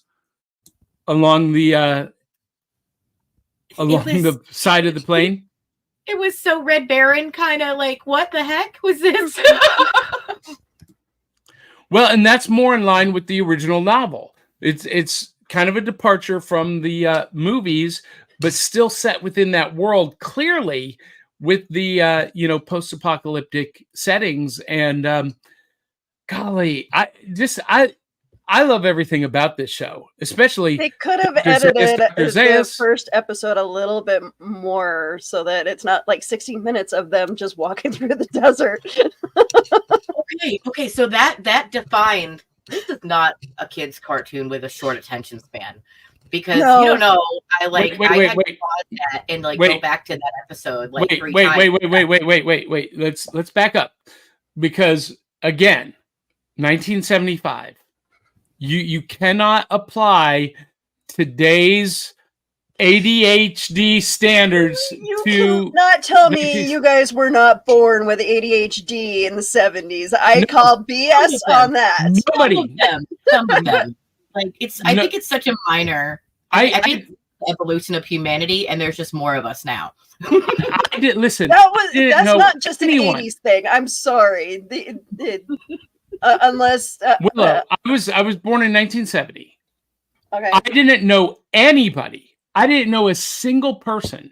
along the side of the plane? It was so Red Baron, kind of like, what the heck was this? Well, and that's more in line with the original novel. It's kind of a departure from the movies, but still set within that world, clearly with the post-apocalyptic settings. And golly, I love everything about this show, especially They could have edited the first episode a little bit more so that it's not like 16 minutes of them just walking through the desert. Okay, so that defined, this is not a kid's cartoon with a short attention span. Because you don't know, I had to pause that and go back to that episode three times. Wait. Let's back up, because again, 1975. You cannot apply today's ADHD standards to not tell me you guys were not born with ADHD in the 70s. I call BS on that. Nobody. Some of them. Like, I think it's such a minor. I think the evolution of humanity, and there's just more of us now. I didn't listen. That's not just an 80s thing. I'm sorry. Unless Willow, I was born in 1970. Okay. I didn't know anybody. I didn't know a single person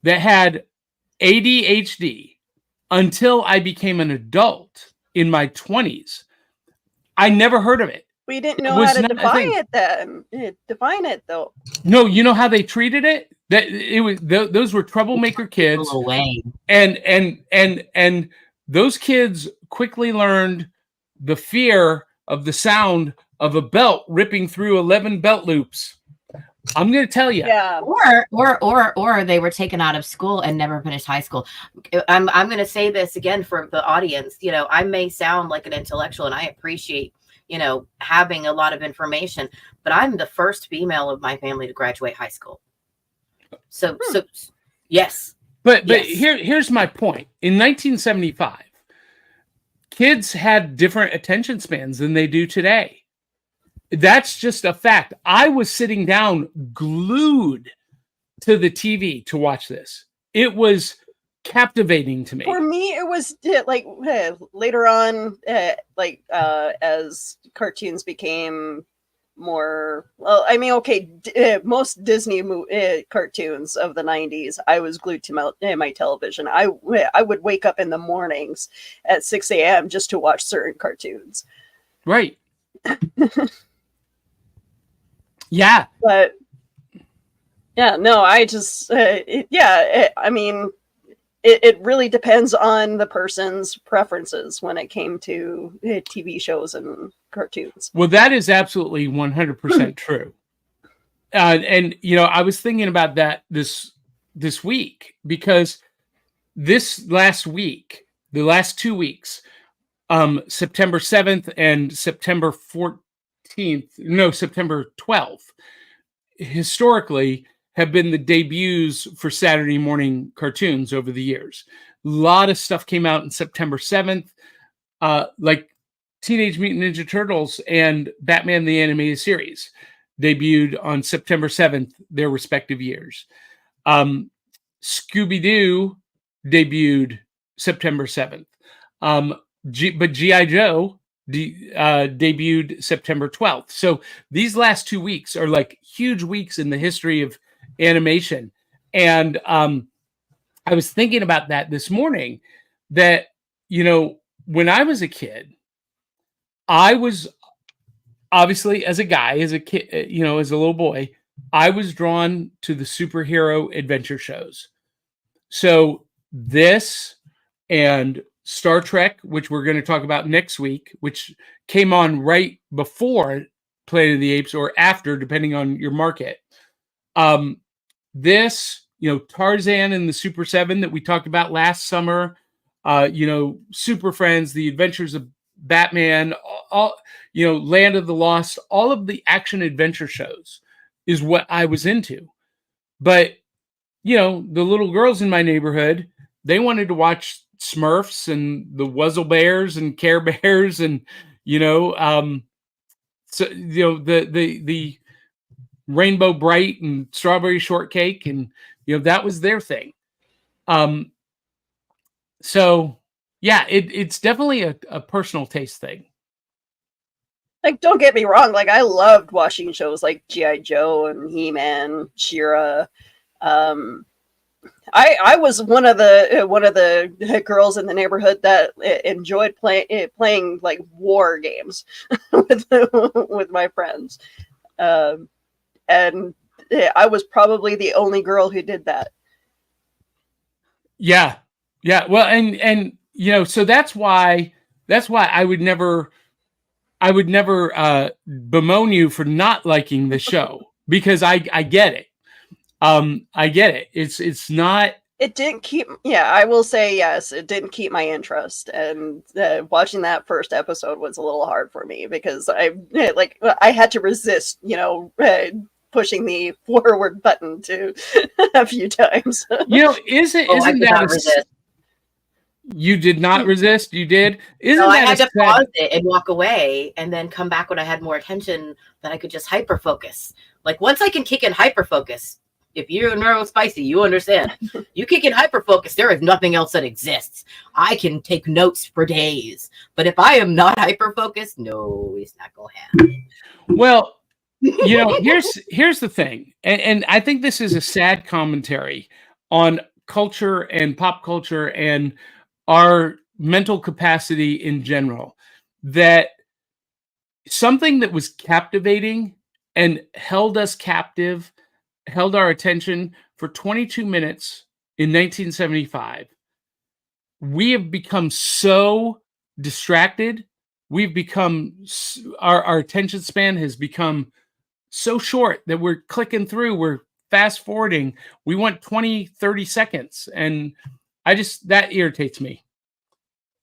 that had ADHD until I became an adult in my 20s. I never heard of it. We didn't know how to define it then. Define it though. No, you know how they treated it? That it was those were troublemaker kids. Away. And those kids quickly learned the fear of the sound of a belt ripping through 11 belt loops. I'm going to tell you. Yeah. Or they were taken out of school and never finished high school. I'm going to say this again for the audience. I may sound like an intellectual, and I appreciate having a lot of information, but I'm the first female of my family to graduate high school. So yes. But here's my point. In 1975, kids had different attention spans than they do today. That's just a fact. I was sitting down glued to the TV to watch this. It was captivating to me. For me, it was later on, as cartoons became more, well, I mean, okay, most Disney cartoons of the 90s, I was glued to my television. I would wake up in the mornings at 6 a.m. just to watch certain cartoons. Right. Yeah. But yeah, no, I just, I mean, it really depends on the person's preferences when it came to TV shows and cartoons. Well, that is absolutely 100% true. And, you know, I was thinking about that this week, because this last week, the last 2 weeks, September 7th and September 12th, historically have been the debuts for Saturday morning cartoons over the years. A lot of stuff came out on September 7th, like Teenage Mutant Ninja Turtles and Batman the Animated Series debuted on September 7th, their respective years. Scooby-Doo debuted September 7th. But G.I. Joe debuted September 12th. So these last 2 weeks are like huge weeks in the history of animation. And I was thinking about that this morning, that, you know, when I was a kid, I was obviously, as a guy, as a kid, you know, as a little boy, I was drawn to the superhero adventure shows. So this and Star Trek, which we're going to talk about next week, which came on right before Planet of the Apes or after, depending on your market. This, you know, Tarzan and the Super 7 that we talked about last summer, you know, Super Friends, The Adventures of Batman, all, you know, Land of the Lost, all of the action adventure shows is what I was into. But, you know, the little girls in my neighborhood, they wanted to watch Smurfs and the Wuzzle Bears and Care Bears and, you know, so, you know, the Rainbow Bright and Strawberry Shortcake, and, you know, that was their thing. So yeah, it's definitely a personal taste thing. Like, don't get me wrong, like, I loved watching shows like G.I. Joe and He-Man, She-Ra. I was one of the girls in the neighborhood that enjoyed playing like war games with my friends, and I was probably the only girl who did that. Yeah. Well, and you know, so that's why I would never bemoan you for not liking the show, because I get it. I get it. It's not. It didn't keep. Yeah, I will say yes. It didn't keep my interest, and watching that first episode was a little hard for me because I had to resist. You know, pushing the forward button to a few times. You know, isn't that you did not resist? You did? No, I had to pause it and walk away, and then come back when I had more attention, that I could just hyper focus. Like, once I can kick in hyper focus, if you're neurospicy, you understand. You kick in hyper focus, there is nothing else that exists. I can take notes for days, but if I am not hyper focused, no, it's not gonna happen. Well, you know, here's the thing, and I think this is a sad commentary on culture and pop culture and our mental capacity in general, that something that was captivating and held us captive, held our attention for 22 minutes in 1975. We have become so distracted. We've become, our attention span has become so short that we're clicking through, we're fast forwarding. We want 20, 30 seconds. And that irritates me.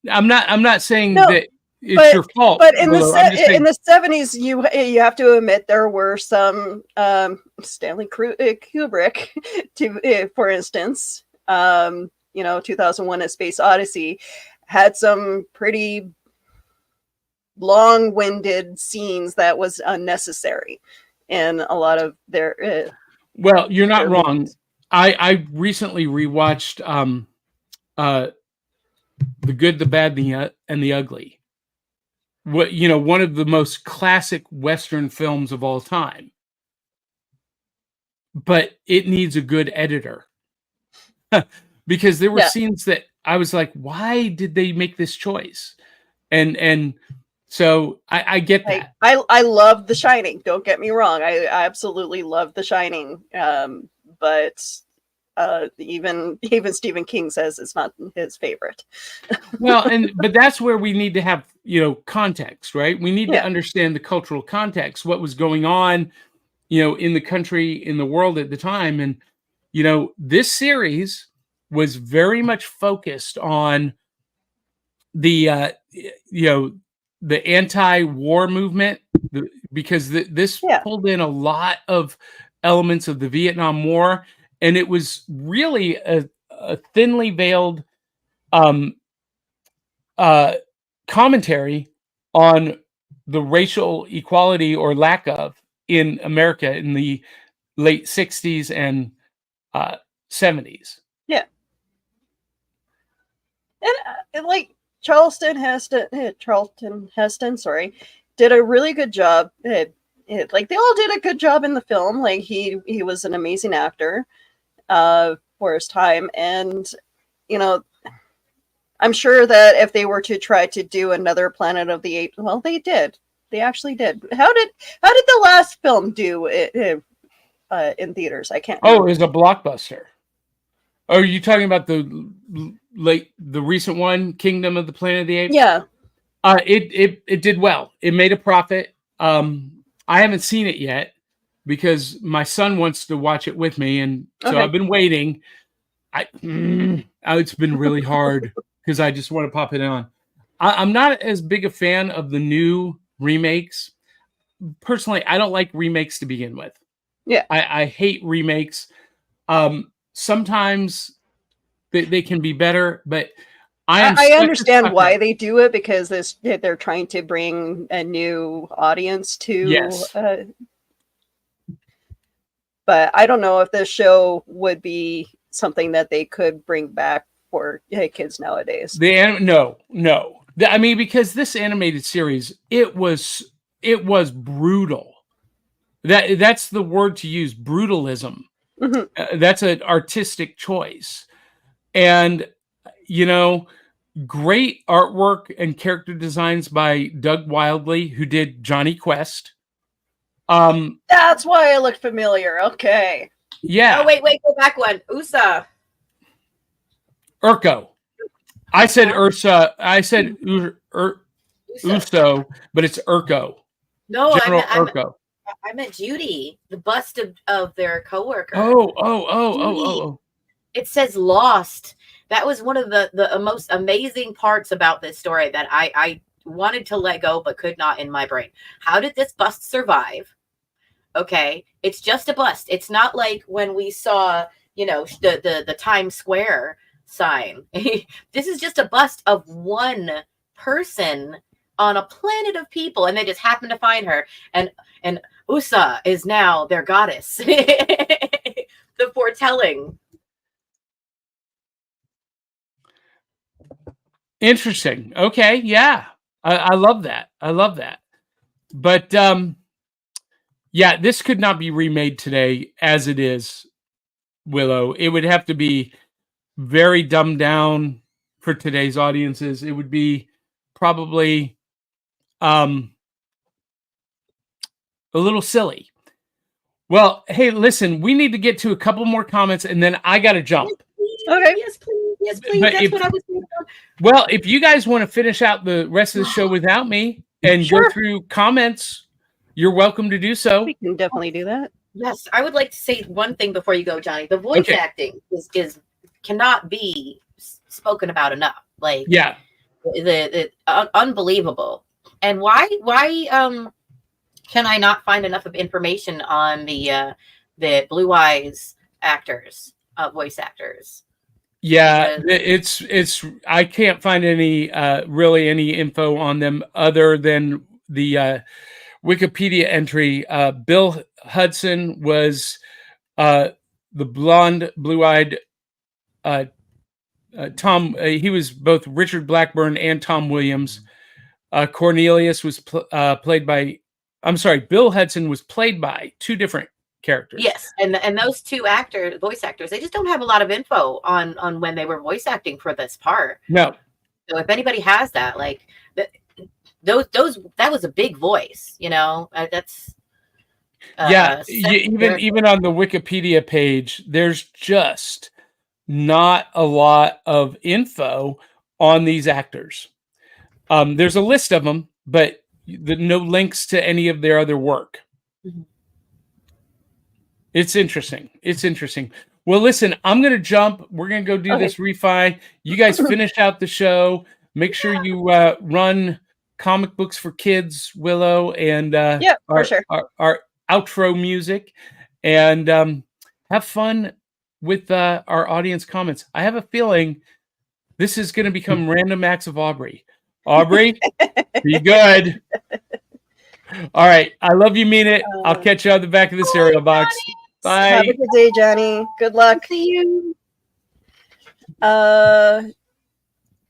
I'm not saying that it's your fault. But in the 70s, you have to admit there were some Stanley Kubrick, for instance, 2001: A Space Odyssey had some pretty long-winded scenes that was unnecessary in a lot of their. Well, you're not wrong. Movies. I recently rewatched The Good, the Bad, and the Ugly. one of the most classic Western films of all time. But it needs a good editor. Because there were scenes that I was like, why did they make this choice? And so I get that. I love The Shining. Don't get me wrong. I absolutely love The Shining. But even Stephen King says it's not his favorite. Well, but that's where we need to have, context, right? We need to understand the cultural context, what was going on, in the country, in the world at the time. And, this series was very much focused on the, the anti-war movement, because this pulled in a lot of elements of the Vietnam War. And it was really a thinly veiled commentary on the racial equality or lack of in America in the late 60s and 70s. Yeah. And like Charlton Heston, did a really good job. Like they all did a good job in the film. Like he was an amazing actor for his time. And, I'm sure that if they were to try to do another Planet of the Apes, well, they did. They actually did. How did the last film do in theaters? I can't remember. Oh, it was a blockbuster. Oh, are you talking about the recent one, Kingdom of the Planet of the Apes? Yeah. It did well. It made a profit. I haven't seen it yet because my son wants to watch it with me, and so I've been waiting. It's been really hard because I just want to pop it on. I'm not as big a fan of the new remakes. Personally, I don't like remakes to begin with. Yeah. I hate remakes. Sometimes they can be better, but I understand why they do it, because they're trying to bring a new audience to. Yes. But I don't know if this show would be something that they could bring back for kids nowadays. No. I mean, because this animated series, it was brutal. That's the word to use, brutalism. Mm-hmm. That's an artistic choice. And, great artwork and character designs by Doug Wildley, who did Johnny Quest. That's why I looked familiar. Okay. Yeah. Oh, wait, go back one. Usa. Urko. I said Ursa. I said Uso, but it's Urko. No, General Urko. I meant Judy, the bust of their coworker. Oh. It says lost. That was one of the most amazing parts about this story that I wanted to let go but could not in my brain. How did this bust survive? Okay, it's just a bust. It's not like when we saw, the Times Square sign. This is just a bust of one person on a planet of people, and they just happen to find her. And Usa is now their goddess. The foretelling. Interesting. Okay, yeah. I love that. But this could not be remade today as it is, Willow. It would have to be very dumbed down for today's audiences. It would be probably a little silly. Well, hey, listen, we need to get to a couple more comments, and then I got to jump. Okay. Yes, please. That's what I was thinking. Well, if you guys want to finish out the rest of the show without me and go through comments, you're welcome to do so. We can definitely do that. Yes, I would like to say one thing before you go, Johnny. The voice acting is cannot be spoken about enough. Like, the unbelievable. And why can I not find enough of information on the Blue Eyes actors, voice actors? Yeah, it's I can't find any really any info on them other than the Wikipedia entry. Bill Hudson was the blonde, blue-eyed Tom. He was both Richard Blackburn and Tom Williams. Cornelius was played by, I'm sorry, Bill Hudson was played by two different characters. Yes, and those two voice actors, they just don't have a lot of info on when they were voice acting for this part. No. So if anybody has that, like that was a big voice, that's even on the Wikipedia page, there's just not a lot of info on these actors. There's a list of them, but no links to any of their other work. Mm-hmm. It's interesting. Well, listen, I'm going to jump. We're going to go do this refi. You guys finish out the show. Make sure you run Comic Books for Kids, Willow, and for sure. our outro music, and have fun with our audience comments. I have a feeling this is going to become Random Acts of Aubrey. Aubrey, be good. All right. I love you, mean it. I'll catch you on the back of the cereal box. Bye. Have a good day, Johnny. Good luck. See you.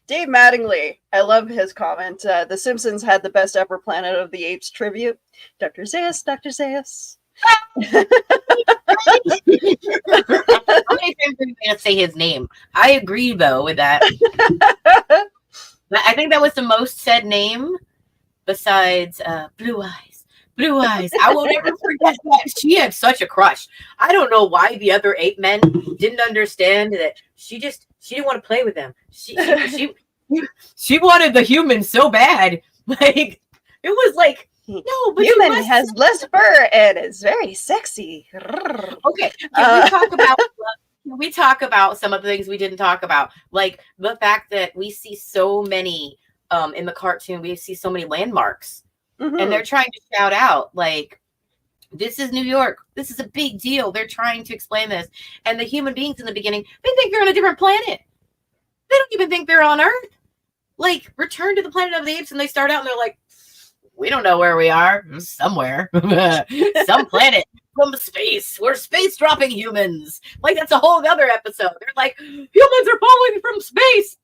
Dave Mattingly, I love his comment. The Simpsons had the best ever Planet of the Apes tribute. Dr. Zayas, Dr. Zayas. How many times are you going to say his name? I agree, though, with that. I think that was the most said name besides Blue Eyes. Blue Eyes. I will never forget that. She had such a crush. I don't know why the other ape men didn't understand that she didn't want to play with them. She wanted the human so bad. Like, it was like, no, but human has less fur and is very sexy. Okay. Can we talk about some of the things we didn't talk about? Like the fact that we see so many in the cartoon, we see so many landmarks. Mm-hmm. And they're trying to shout out, like, this is New York. This is a big deal. They're trying to explain this. And the human beings in the beginning, they think they're on a different planet. They don't even think they're on Earth. Like, Return to the Planet of the Apes, and they start out and they're like, we don't know where we are. Somewhere. Some planet from space. We're space dropping humans. Like, that's a whole other episode. They're like, humans are falling from space.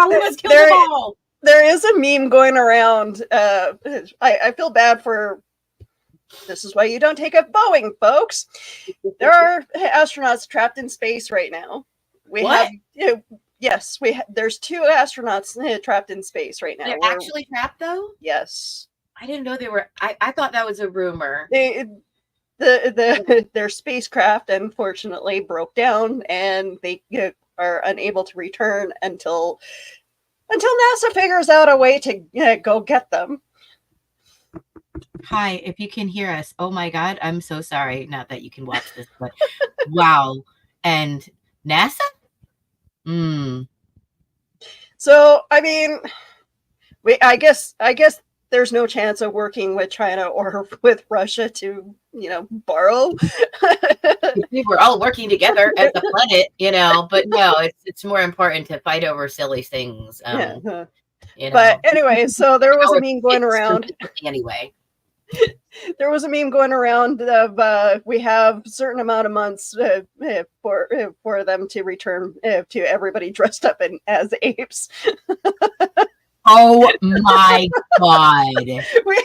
Let's kill them all. There is a meme going around. I feel bad for. This is why you don't take up Boeing, folks. There are astronauts trapped in space right now. There's two astronauts trapped in space right now. They're actually trapped, though? Yes. I didn't know they were. I thought that was a rumor. Their spacecraft unfortunately broke down, and they are unable to return until NASA figures out a way to go get them. Hi, if you can hear us. Oh my God, I'm so sorry. Not that you can watch this, but wow. And NASA? So, I mean, I guess there's no chance of working with China or with Russia to, borrow. We were all working together as a planet, but no, it's more important to fight over silly things. But anyway, so there was a meme going around. Anyway. There was a meme going around of we have a certain amount of months for them to return to everybody dressed up as apes. Oh my God! we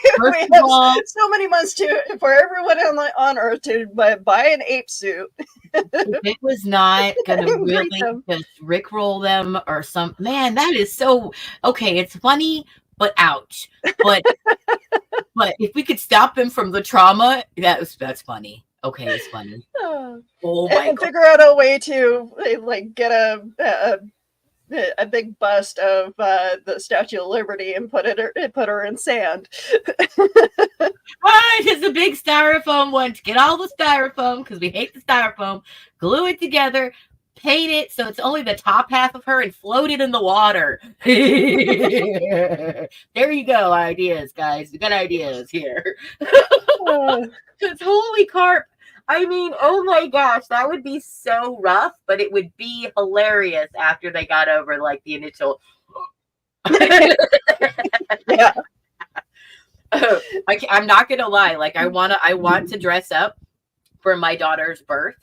have so many months for everyone on Earth to buy an ape suit. If it was not going to really just rickroll them or some, man, that is so okay. It's funny, but ouch. But if we could stop them from the trauma, that's funny. Okay, it's funny. Oh my God! Figure out a way to get a big bust of the Statue of Liberty and put her in sand. Just a big styrofoam one to get all the styrofoam because we hate the styrofoam. Glue it together, paint it so it's only the top half of her, and float it in the water. There you go, ideas, guys. We got ideas here. Because holy carp. I mean, oh my gosh, that would be so rough, but it would be hilarious after they got over like the initial. Yeah. I'm not gonna lie. Like I want to dress up for my daughter's birth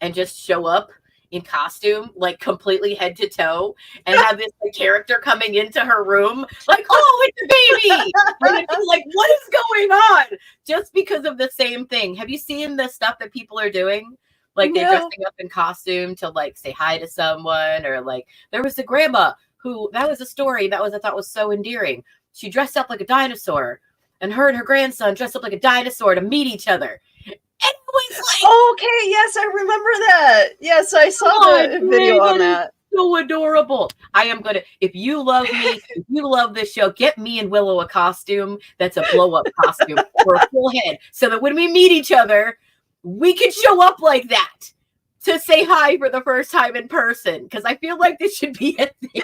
and just show up in costume, like completely head to toe, and have this like, character coming into her room, like, oh, it's a baby. And it's like, what is going on? Just because of the same thing. Have you seen the stuff that people are doing? Like they're dressing up in costume to like say hi to someone, or like there was a grandma who, that was a story that was, I thought was so endearing. She dressed up like a dinosaur, and her grandson dressed up like a dinosaur to meet each other. And it was like, okay, yes, I remember that. Yes, I saw the video on that. So adorable. I am gonna, if you love me, if you love this show, get me and Willow a costume that's a blow-up costume for a full head, so that when we meet each other, we can show up like that to say hi for the first time in person. Because I feel like this should be a thing.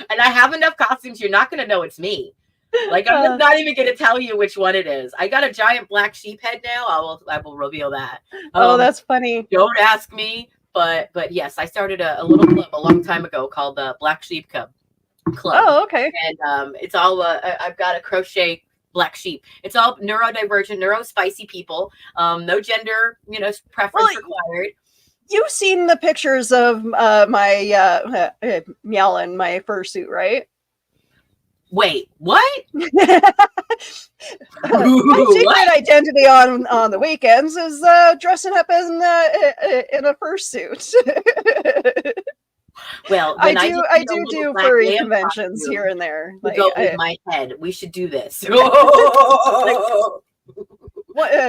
And I have enough costumes, you're not gonna know it's me. Like, I'm just not even going to tell you which one it is. I got a giant black sheep head now. I will reveal that. Oh, that's funny. Don't ask me, but yes, I started a little club a long time ago called the Black Sheep Club. Oh, okay. And it's all I've got a crochet black sheep. It's all neurodivergent, neurospicy people. No gender, preference required. You've seen the pictures of my Meowlin, my fursuit, right? Wait, what? My secret identity on the weekends is dressing up in a fursuit. Well, I do furry conventions costume, here and there. Like, go with my head. We should do this. A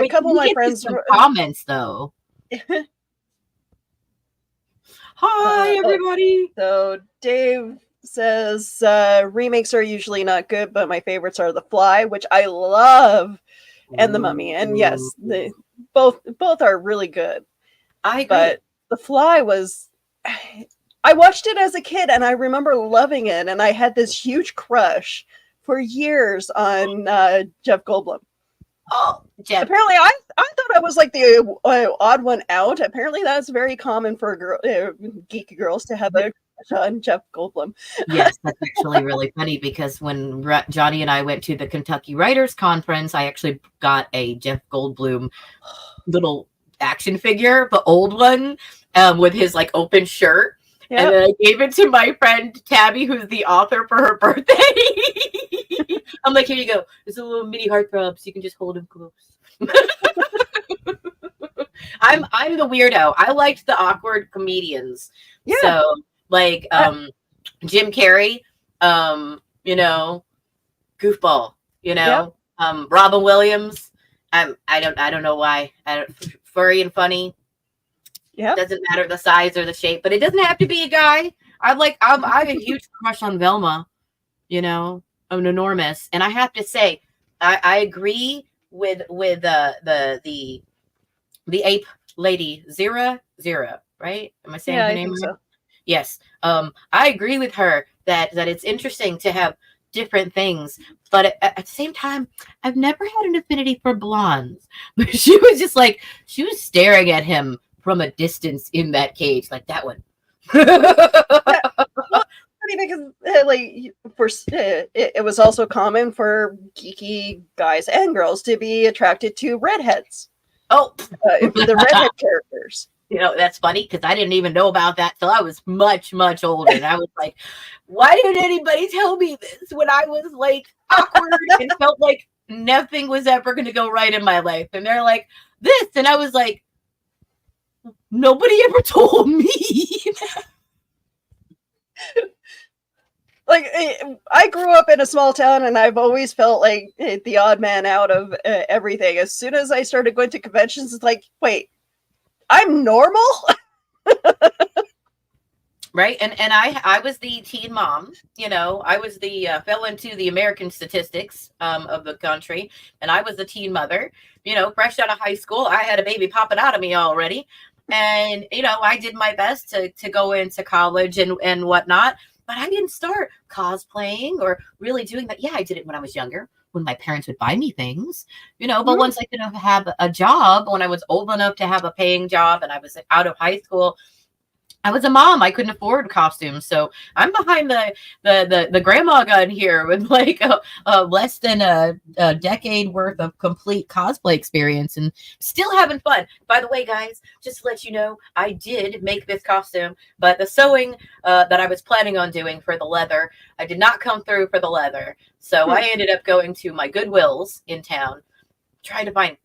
couple of my friends comments though. Hi, everybody. So Dave says remakes are usually not good, but my favorites are The Fly, which I love, and The Mummy. And yes, both are really good. I agree. But The Fly was, I watched it as a kid and I remember loving it, and I had this huge crush for years on Jeff Goldblum. Oh, Jeff. Apparently, I thought I was like the odd one out. Apparently, that's very common for geeky girls to have a crush on Jeff Goldblum. Yes, that's actually really funny, because when Johnny and I went to the Kentucky Writers Conference, I actually got a Jeff Goldblum little action figure, the old one, with his like open shirt. Yep. And then I gave it to my friend Tabby, who's the author, for her birthday. I'm like, here you go. It's a little mini heartthrob, so you can just hold him close. I'm the weirdo. I liked the awkward comedians. Yeah. So like Jim Carrey, goofball, yep. Robin Williams. I don't know why. Furry and funny. Yeah, doesn't matter the size or the shape, but it doesn't have to be a guy. I have a huge crush on Velma. I'm enormous, and I have to say, I agree with the ape lady Zira, right? Am I saying her name right? So. Yes. I agree with her that it's interesting to have different things, but at the same time, I've never had an affinity for blondes. But she was staring at him from a distance in that cage, like that one. Because it was also common for geeky guys and girls to be attracted to redheads. Oh, the redhead characters. That's funny, because I didn't even know about that till I was much, much older. And I was like, why didn't anybody tell me this when I was like awkward and felt like nothing was ever going to go right in my life? And they're like, this. And I was like, nobody ever told me. Like, I grew up in a small town, and I've always felt like the odd man out of everything. As soon as I started going to conventions, it's like, wait, I'm normal? Right. And I was the teen mom, I was fell into the American statistics of the country, and I was the teen mother, fresh out of high school. I had a baby popping out of me already. And, I did my best to go into college and whatnot, but I didn't start cosplaying or really doing that. Yeah, I did it when I was younger, when my parents would buy me things, but once I could have a job, when I was old enough to have a paying job and I was out of high school, I was a mom. I couldn't afford costumes, so I'm behind the grandma gun here with like a less than a decade worth of complete cosplay experience, and still having fun. By the way, guys, just to let you know, I did make this costume, but the sewing that I was planning on doing for the leather, I did not come through for the leather, so I ended up going to my Goodwills in town, trying to find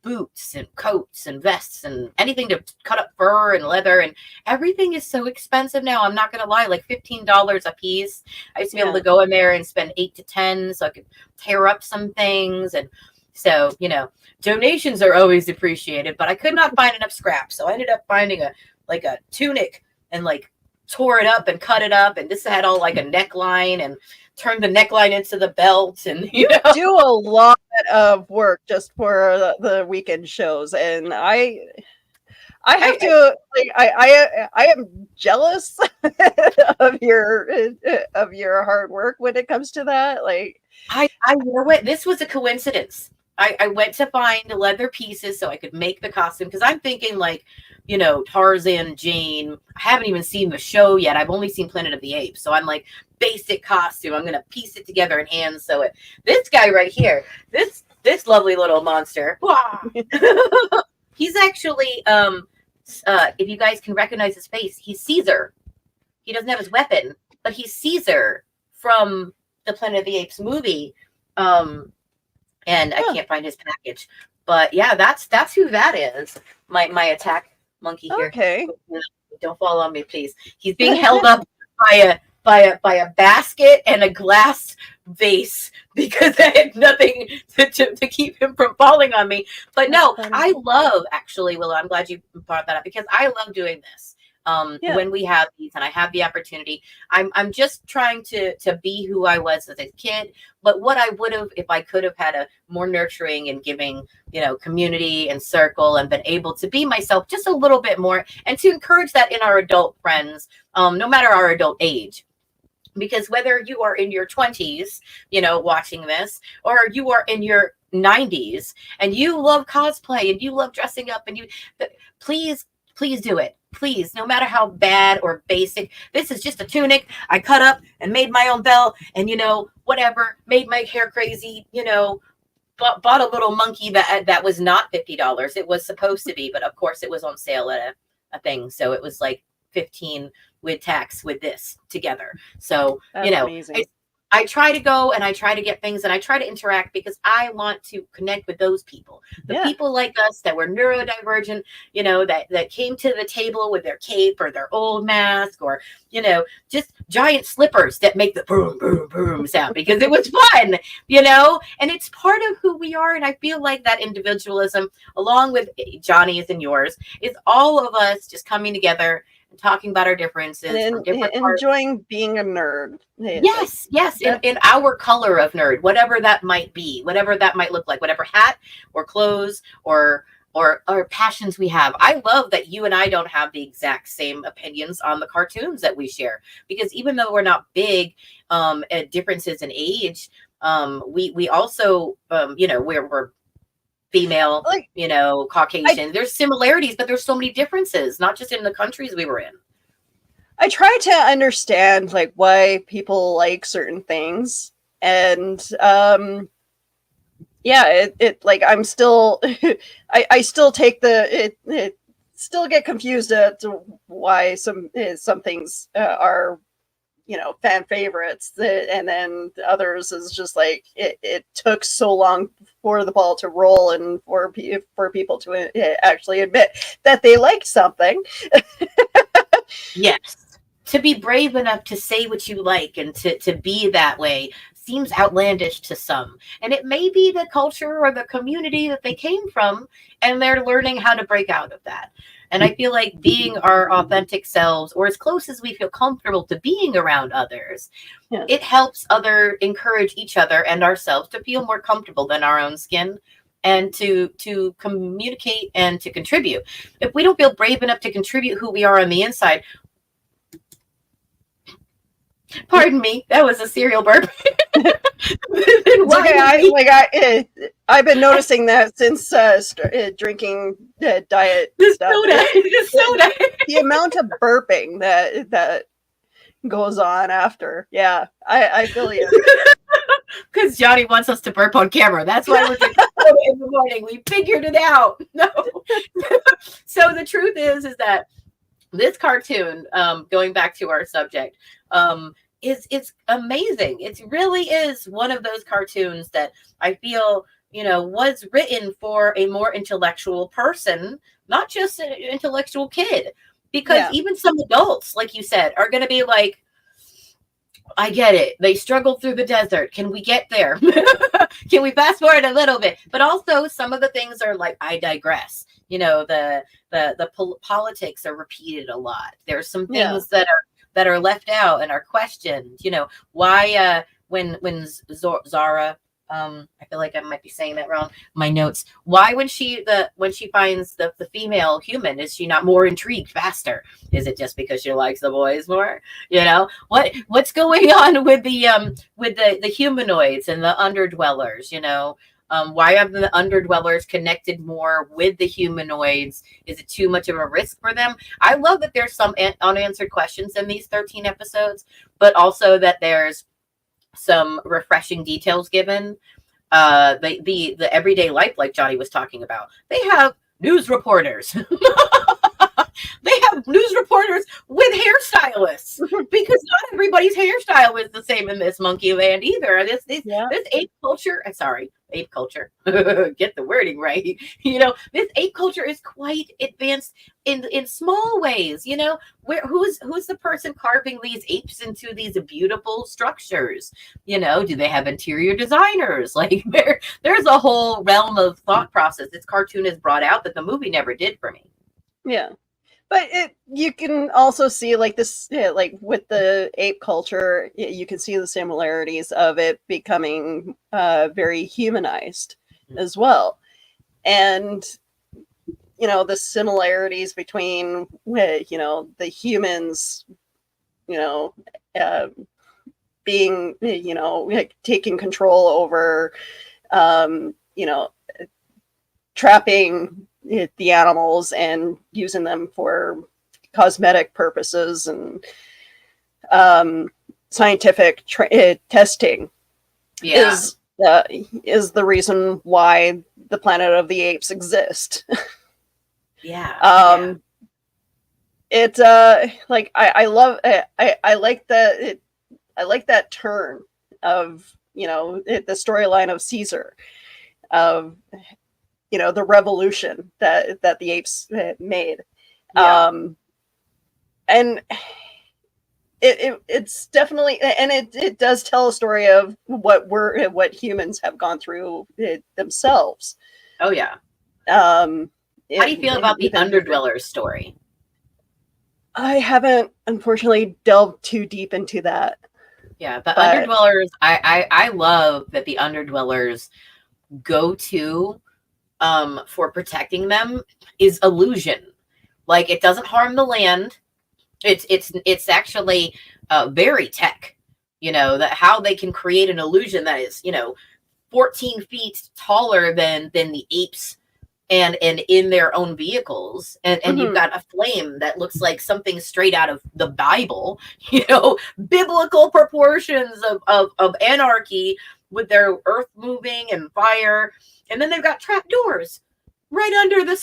boots and coats and vests and anything to cut up fur and leather, and everything is so expensive now. I'm not gonna lie, like $15 a piece. I used to be able to go in there and spend 8 to 10 so I could tear up some things. And so, you know, donations are always appreciated, but I could not find enough scraps, so I ended up finding a tunic and like tore it up and cut it up, and this had all like a neckline and turned the neckline into the belt, and you know, do a lot of work just for the weekend shows, and I have to like I am jealous of your hard work when it comes to that. Like I you know what, this was a coincidence. I went to find leather pieces so I could make the costume, because I'm thinking like, you know, Tarzan, Jane. I haven't even seen the show yet. I've only seen Planet of the Apes. So I'm like, basic costume. I'm going to piece it together and hand sew it. This guy right here, this lovely little monster. He's actually, if you guys can recognize his face, he's Caesar. He doesn't have his weapon, but he's Caesar from the Planet of the Apes movie. And I can't find his package, but yeah, that's who that is. My attack monkey here. Okay. Don't fall on me, please. He's being held up by a basket and a glass vase because I had nothing to keep him from falling on me. But no, I love, actually, Willow, I'm glad you brought that up, because I love doing this. When we have these and I have the opportunity, I'm just trying to be who I was as a kid, but what I would have if I could have had a more nurturing and giving, you know, community and circle, and been able to be myself just a little bit more, and to encourage that in our adult friends, no matter our adult age. Because whether you are in your 20s, you know, watching this, or you are in your 90s and you love cosplay and you love dressing up, and please do it. Please, no matter how bad or basic, this is just a tunic I cut up and made my own belt, and, you know, whatever, made my hair crazy, you know, bought a little monkey that was not $50. It was supposed to be, but of course it was on sale at a thing. So it was like 15 with tax with this together. So, that's, you know, amazing. I try to go and I try to get things and I try to interact because I want to connect with those people, the people like us that were neurodivergent, you know, that came to the table with their cape or their old mask, or, you know, just giant slippers that make the boom, boom, boom sound because it was fun, you know, and it's part of who we are. And I feel like that individualism, along with Johnny's and yours, is all of us just coming together and talking about our differences, and enjoying being a nerd. Yes, in our color of nerd, whatever that might be, whatever that might look like, whatever hat or clothes or passions we have. I love that you and I don't have the exact same opinions on the cartoons that we share, because even though we're not big differences in age, we also you know, we're female, like, you know, Caucasian. There's similarities, but there's so many differences, not just in the countries we were in. I try to understand like why people like certain things, and it like I'm still I still take it still get confused as to why some things are, you know, fan favorites, and then others is just like it took so long for the ball to roll and for people to actually admit that they liked something. Yes, to be brave enough to say what you like and to be that way seems outlandish to some, and it may be the culture or the community that they came from, and they're learning how to break out of that. And I feel like being our authentic selves, or as close as we feel comfortable to being around others, it helps encourage each other and ourselves to feel more comfortable than our own skin, and to communicate and to contribute. If we don't feel brave enough to contribute who we are on the inside, pardon me, that was a cereal burp. Then why I've been noticing that since drinking diet The stuff. soda. The amount of burping that goes on after. Yeah, I feel you. Because Johnny wants us to burp on camera. That's why we're drinking soda in the morning. We figured it out. No. So the truth is that this cartoon, going back to our subject, it's amazing. It really is one of those cartoons that I feel, was written for a more intellectual person, not just an intellectual kid. Because even some adults, like you said, are going to be like, I get it. They struggled through the desert. Can we get there? Can we fast forward a little bit? But also some of the things are like, I digress. The politics are repeated a lot. There's some things that are left out and are questioned. Why when Zara, I feel like I might be saying that wrong. My notes. Why when she finds the female human, is she not more intrigued faster? Is it just because she likes the boys more? What's going on with the humanoids and the underdwellers? Why have the underdwellers connected more with the humanoids? Is it too much of a risk for them? I love that there's some unanswered questions in these 13 episodes, but also that there's some refreshing details given. The everyday life, like Johnny was talking about. They have news reporters. They have news reporters with hairstylists, because not everybody's hairstyle is the same in this monkey land either. This ape culture. Ape culture. Get the wording right. This ape culture is quite advanced in small ways. Who's the person carving these apes into these beautiful structures? Do they have interior designers? Like there's a whole realm of thought process this cartoon has brought out that the movie never did for me. Yeah. But you can also see like this, like with the ape culture, you can see the similarities of it becoming very humanized as well. And, the similarities between, the humans, being, taking control over, trapping the animals and using them for cosmetic purposes and scientific testing is the reason why the Planet of the Apes exist. It's like I love I like that I like that turn of the storyline of Caesar, of the revolution that the apes made. And it's definitely, and it does tell a story of what humans have gone through themselves. Oh yeah. How do you feel about the underdwellers story? I haven't unfortunately delved too deep into that. Yeah, but underdwellers, I love that the underdwellers go to for protecting them is illusion. Like, it doesn't harm the land. It's actually very tech, that how they can create an illusion that is 14 feet taller than the apes and in their own vehicles, and you've got a flame that looks like something straight out of the Bible, biblical proportions of anarchy, with their earth moving and fire. And then they've got trap doors right under the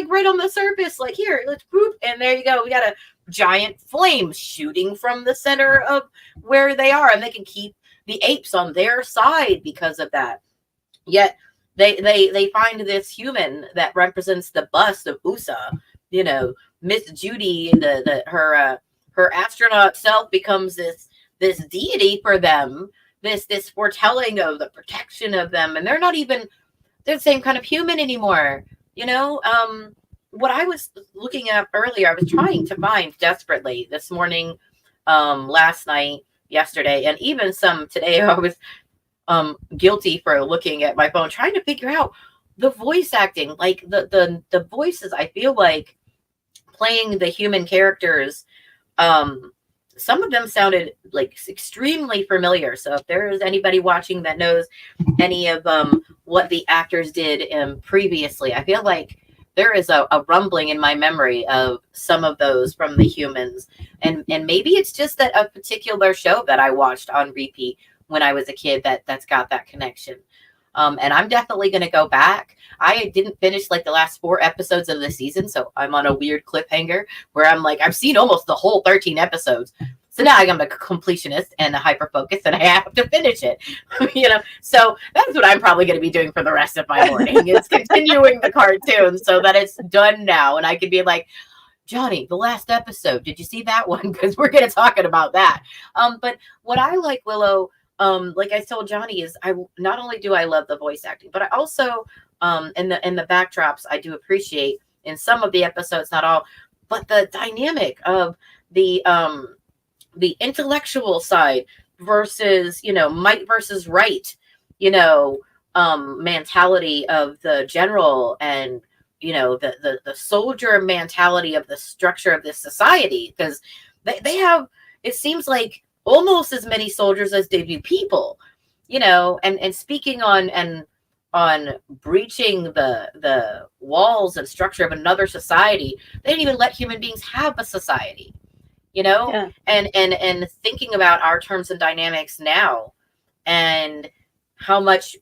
right on the surface. Like, here, let's boop, and there you go. We got a giant flame shooting from the center of where they are, and they can keep the apes on their side because of that. Yet they find this human that represents the bust of USA. Miss Judy, her astronaut self becomes this deity for them. This foretelling of the protection of them, and they're the same kind of human anymore. What I was looking at earlier, I was trying to find desperately this morning, last night, yesterday, and even some today. I was guilty for looking at my phone, trying to figure out the voice acting, like the voices. I feel like playing the human characters some of them sounded like extremely familiar. So if there is anybody watching that knows any of what the actors did previously, I feel like there is a rumbling in my memory of some of those from the Humans. And maybe it's just that a particular show that I watched on repeat when I was a kid that's got that connection. And I'm definitely going to go back. I didn't finish like the last 4 episodes of the season, so I'm on a weird cliffhanger where I'm like, I've seen almost the whole 13 episodes. So now I'm a completionist and a hyper focus, and I have to finish it. So that's what I'm probably going to be doing for the rest of my morning is continuing the cartoon so that it's done now, and I can be like, Johnny, the last episode, did you see that one? Because we're going to talking about that. But what I like, Willow, like I told Johnny, is I not only do I love the voice acting, but I also in the backdrops I do appreciate in some of the episodes, not all, but the dynamic of the intellectual side versus might versus right, mentality of the general, and the soldier mentality of the structure of this society, because they have, it seems like, almost as many soldiers as they do people, and speaking on breaching the walls and structure of another society. They didn't even let human beings have a society, Yeah. and thinking about our terms and dynamics now, and how much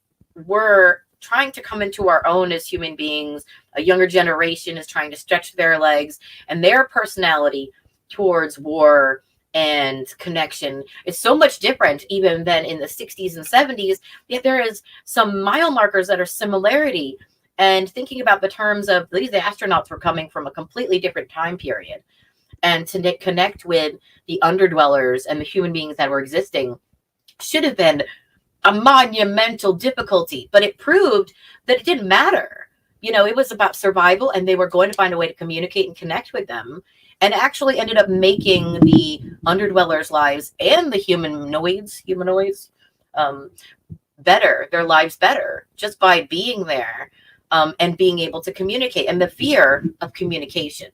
we're trying to come into our own as human beings. A younger generation is trying to stretch their legs, and their personality towards war and connection is so much different even than in the 60s and 70s, yet there is some mile markers that are similarity. And thinking about the terms of these astronauts were coming from a completely different time period, and to connect with the underdwellers and the human beings that were existing should have been a monumental difficulty, but it proved that it didn't matter. It was about survival, and they were going to find a way to communicate and connect with them, and actually ended up making the underdwellers' lives and the humanoids better, their lives better, just by being there, and being able to communicate. And the fear of communication,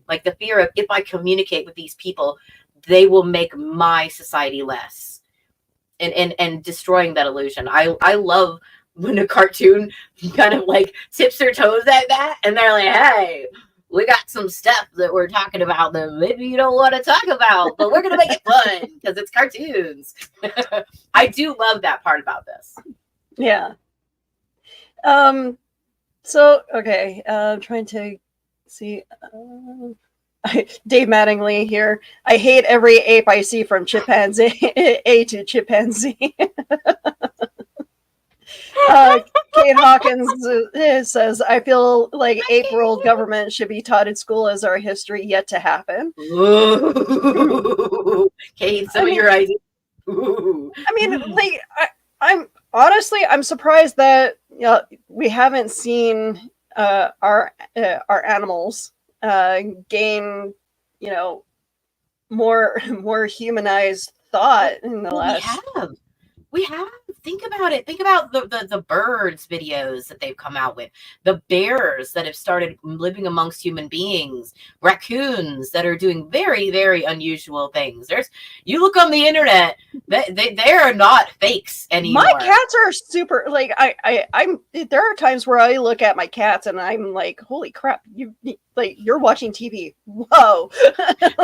like the fear of, if I communicate with these people, they will make my society less, and destroying that illusion. I love when a cartoon kind of like tips their toes at that, and they're like, hey, we got some stuff that we're talking about that maybe you don't want to talk about, but we're going to make it fun because it's cartoons. I do love that part about this. Yeah. So, okay. I'm trying to see. Dave Mattingly here. I hate every ape I see from chimpanzee A to chimpanzee. Kate Hawkins says, I feel like ape world government should be taught in school as our history yet to happen. Ooh. Kate, some of your ideas. Ooh. I mean, like, I'm honestly, I'm surprised that we haven't seen our animals gain, more humanized thought in the last. We have. Think about it. Think about the birds videos that they've come out with, the bears that have started living amongst human beings, raccoons that are doing very, very unusual things. You look on the internet, they are not fakes anymore. My cats are super, like, I'm there are times where I look at my cats and I'm like, holy crap, you're watching TV. Whoa.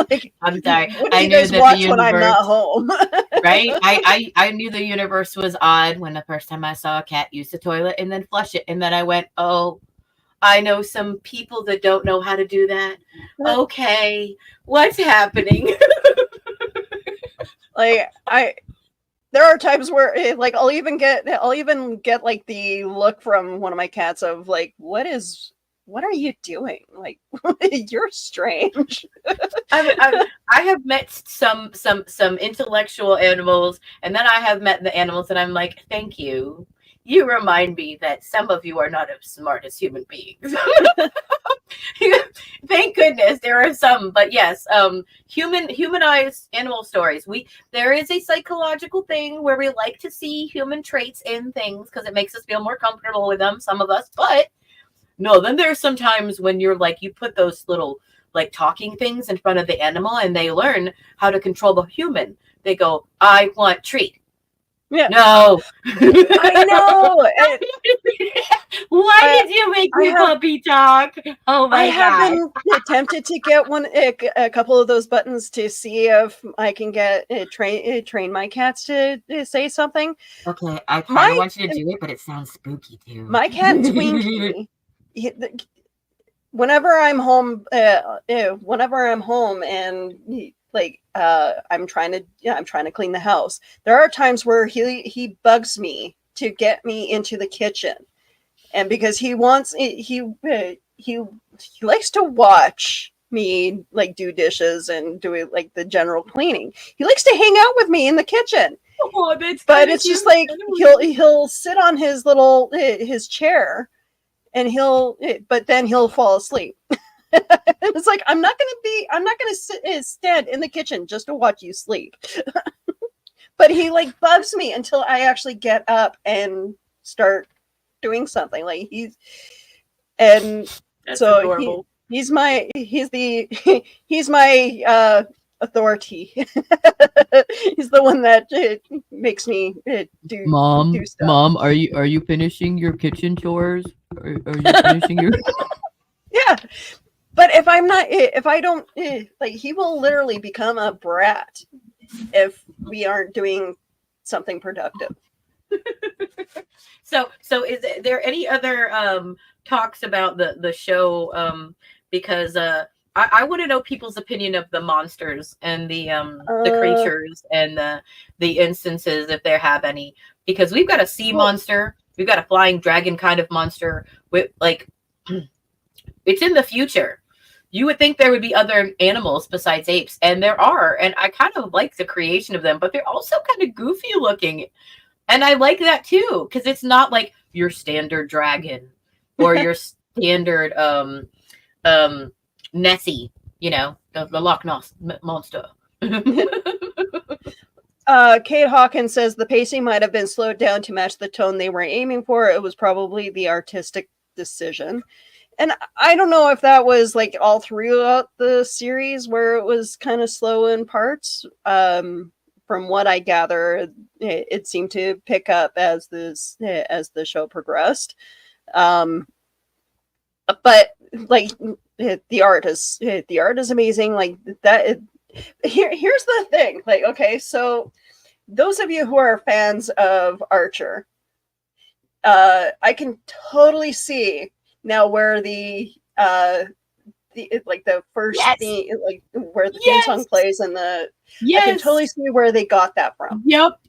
Like, I'm sorry. What do you guys watch when I'm not home? Right? I knew the universe was odd when the first time I saw a cat use the toilet and then flush it. And then I went, oh, I know some people that don't know how to do that. Okay, what's happening? Like, there are times where I'll even get like the look from one of my cats of like, what are you doing? Like, you're strange. I have met some intellectual animals, and then I have met the animals, and I'm like, thank you. You remind me that some of you are not as smart as human beings. Thank goodness there are some, but yes, humanized animal stories. There is a psychological thing where we like to see human traits in things because it makes us feel more comfortable with them. Some of us, but no, then there's some times when you're like, you put those little like talking things in front of the animal, and they learn how to control the human. They go, I want treat. Yeah. No. I know. Why did you make me puppy talk? Oh my I have God. been tempted to get a couple of those buttons to see if I can get train my cats to say something. Okay, I kind of want you to do it, but it sounds spooky too. My cat Twinkie, whenever I'm home, and I'm trying to clean the house, there are times where he bugs me to get me into the kitchen, and because he likes to watch me like do dishes and do like the general cleaning. He likes to hang out with me in the kitchen. Oh, that's but it's just like he'll sit on his little his chair, and but then he'll fall asleep. It's like I'm not gonna stand in the kitchen just to watch you sleep. But he like bugs me until I actually get up and start doing something. Like That's so adorable. He's my authority. He's the one that makes me do stuff. Mom, are you finishing your kitchen chores? Are you finishing your? Yeah, but if I don't like, he will literally become a brat if we aren't doing something productive. So is there any other talks about the show? Because I want to know people's opinion of the monsters and the creatures and the instances, if there have any. Because we've got a sea monster, we've got a flying dragon kind of monster. With like, it's in the future. You would think there would be other animals besides apes, and there are. And I kind of like the creation of them, but they're also kind of goofy looking. And I like that too, because it's not like your standard dragon or your standard Nessie, the Loch Ness monster. Kate Hawkins says the pacing might have been slowed down to match the tone they were aiming for. It was probably the artistic decision. And I don't know if that was like all throughout the series where it was kind of slow in parts. From what I gather, it seemed to pick up as the show progressed. But like the art is amazing. Like that. Here's the thing. Like, okay, so those of you who are fans of Archer, I can totally see now where the first theme, like where the theme song plays, and I can totally see where they got that from. Yep.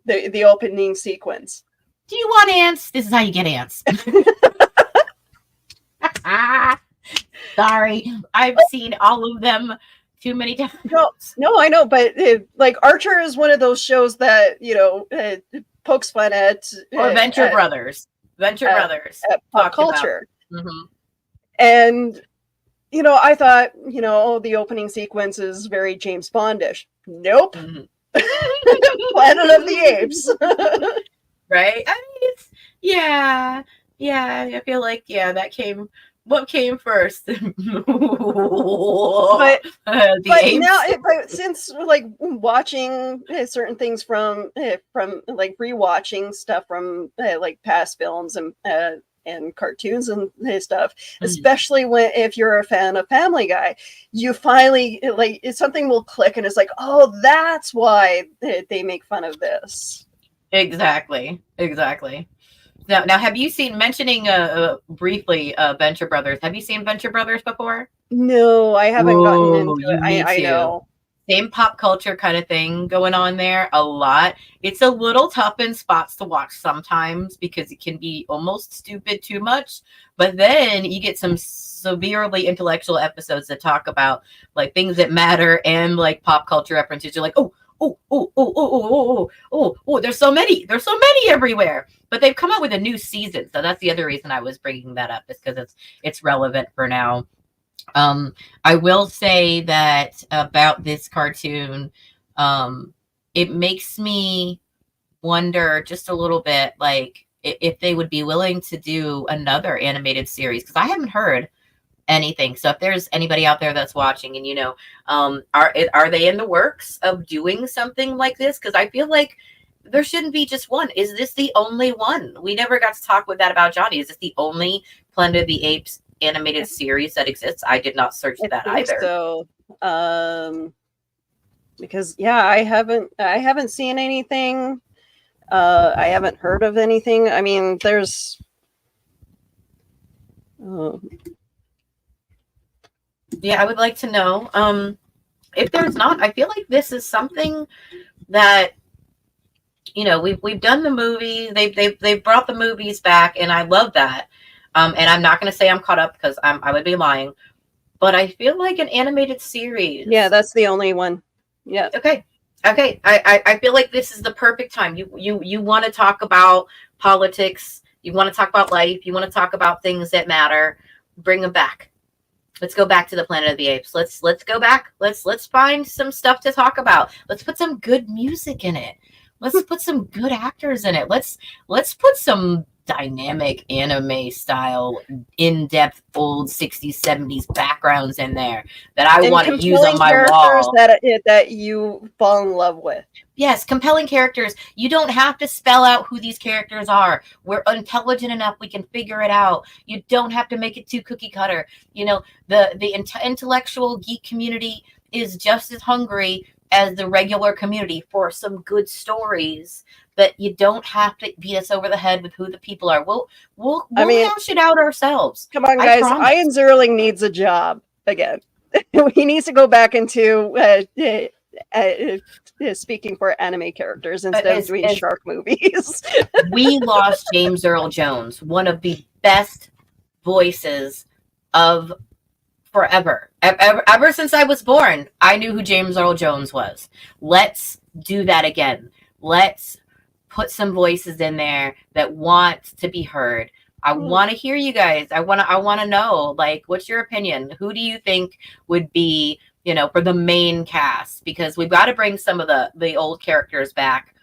The opening sequence. Do you want ants? This is how you get ants. Sorry, I've seen all of them too many times. No, I know, but like Archer is one of those shows that pokes fun at Venture Brothers. At pop culture. Mm-hmm. And I thought the opening sequence is very James Bondish. Nope. Mm-hmm. Planet of the Apes. Right? I mean, it's I feel like what came first? But since like watching certain things from like rewatching stuff from like past films and cartoons and stuff, especially if you're a fan of Family Guy, you finally something will click and it's like, oh, that's why they make fun of this. Exactly. Now, have you seen, mentioning briefly Venture Brothers, have you seen Venture Brothers before? No, I haven't gotten into it. I know. Same pop culture kind of thing going on there a lot. It's a little tough in spots to watch sometimes because it can be almost stupid too much. But then you get some severely intellectual episodes that talk about like things that matter and like pop culture references. You're like, oh, there's so many everywhere. But they've come out with a new season, so that's the other reason I was bringing that up, is because it's relevant for now. I will say that about this cartoon, it makes me wonder just a little bit, like if they would be willing to do another animated series, because I haven't heard anything. So if there's anybody out there that's watching and, you know, are they in the works of doing something like this? Because I feel like there shouldn't be just one. Is this the only one? We never got to talk with that about Johnny. Is this the only Planet of the Apes animated series that exists? I did not search that either. So, because I haven't seen anything. I haven't heard of anything. I mean, there's. Yeah, I would like to know. If there's not, I feel like this is something that, you know, we've done the movie. They've brought the movies back, and I love that. And I'm not going to say I'm caught up because I would be lying. But I feel like an animated series. Yeah, that's the only one. Yeah. Okay. I feel like this is the perfect time. You want to talk about politics. You want to talk about life. You want to talk about things that matter. Bring them back. Let's go back to the Planet of the Apes. Let's go back. Let's find some stuff to talk about. Let's put some good music in it. Let's put some good actors in it. Let's put some dynamic anime style, in-depth old 60s, 70s backgrounds in there that I want to use on my wall. That you fall in love with. Yes, compelling characters. You don't have to spell out who these characters are. We're intelligent enough. We can figure it out. You don't have to make it too cookie cutter. You know, the intellectual geek community is just as hungry as the regular community for some good stories, but you don't have to beat us over the head with who the people are. We'll hash it out ourselves. Come on, guys. Ian Zerling needs a job again. He needs to go back into speaking for anime characters instead of doing shark movies. We lost James Earl Jones, one of the best voices of forever. Ever since I was born, I knew who James Earl Jones was. Let's do that again. Let's put some voices in there that want to be heard. I want to hear you guys. I want to know, like, what's your opinion? Who do you think would be, you know, for the main cast? Because we've got to bring some of the old characters back.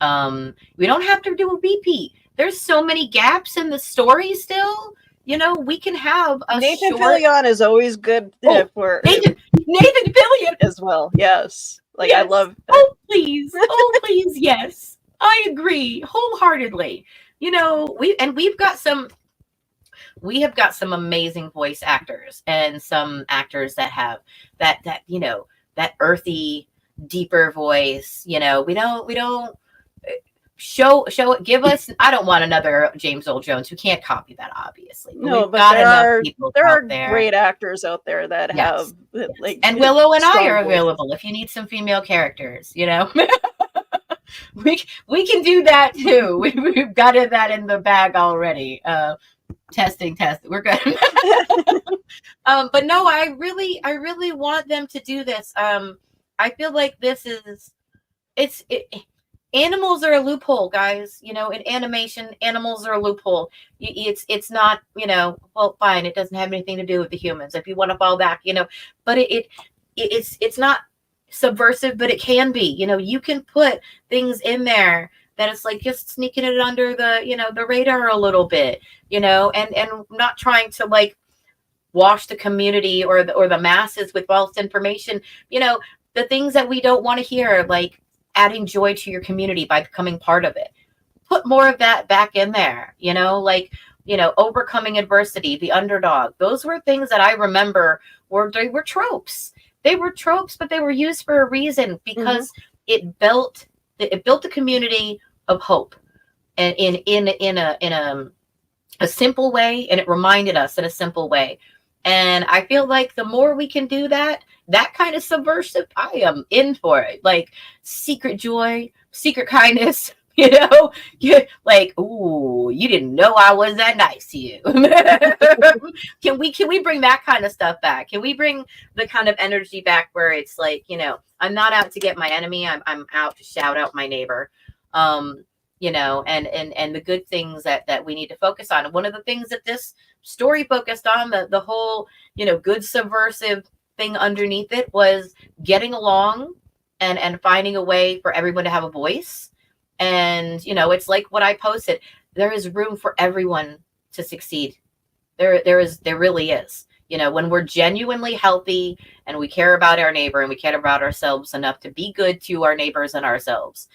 We don't have to do a repeat. There's so many gaps in the story still. You know, we can have a Nathan Fillion is always good for Nathan Fillion as well. Yes. Like, yes. I love please, yes. I agree wholeheartedly. You know, we have got some amazing voice actors and some actors that have that you know, that earthy, deeper voice. You know, we don't show it. Give us. I don't want another James Earl Jones. Who can't copy that, obviously. No, but there are great actors out there that have like. And Willow and I are available if you need some female characters. You know. We can do that too. We've got that in the bag already. Testing. We're good. But no, I really want them to do this. I feel like this is animals are a loophole, guys. You know, in animation, animals are a loophole. It's not, you know, well, fine. It doesn't have anything to do with the humans. If you want to fall back, you know, but it's not subversive, but it can be. You know, you can put things in there that it's like just sneaking it under the, you know, the radar a little bit, you know, and not trying to like wash the community or the masses with false information. You know, the things that we don't want to hear, like adding joy to your community by becoming part of it. Put more of that back in there, you know, like, you know, overcoming adversity, the underdog. Those were things that I remember they were tropes. They were tropes, but they were used for a reason because it built the community of hope, and in a simple way, and it reminded us in a simple way. And I feel like the more we can do that kind of subversive, I am in for it. Like secret joy, secret kindness. You know, like, ooh, you didn't know I was that nice to you. Can we bring that kind of stuff back? Can we bring the kind of energy back where it's like, you know, I'm not out to get my enemy. I'm out to shout out my neighbor. You know, and the good things that we need to focus on. And one of the things that this story focused on, the whole, you know, good subversive thing underneath it was getting along and finding a way for everyone to have a voice. And, you know, it's like what I posted. There is room for everyone to succeed. There really is. You know, when we're genuinely healthy and we care about our neighbor and we care about ourselves enough to be good to our neighbors and ourselves.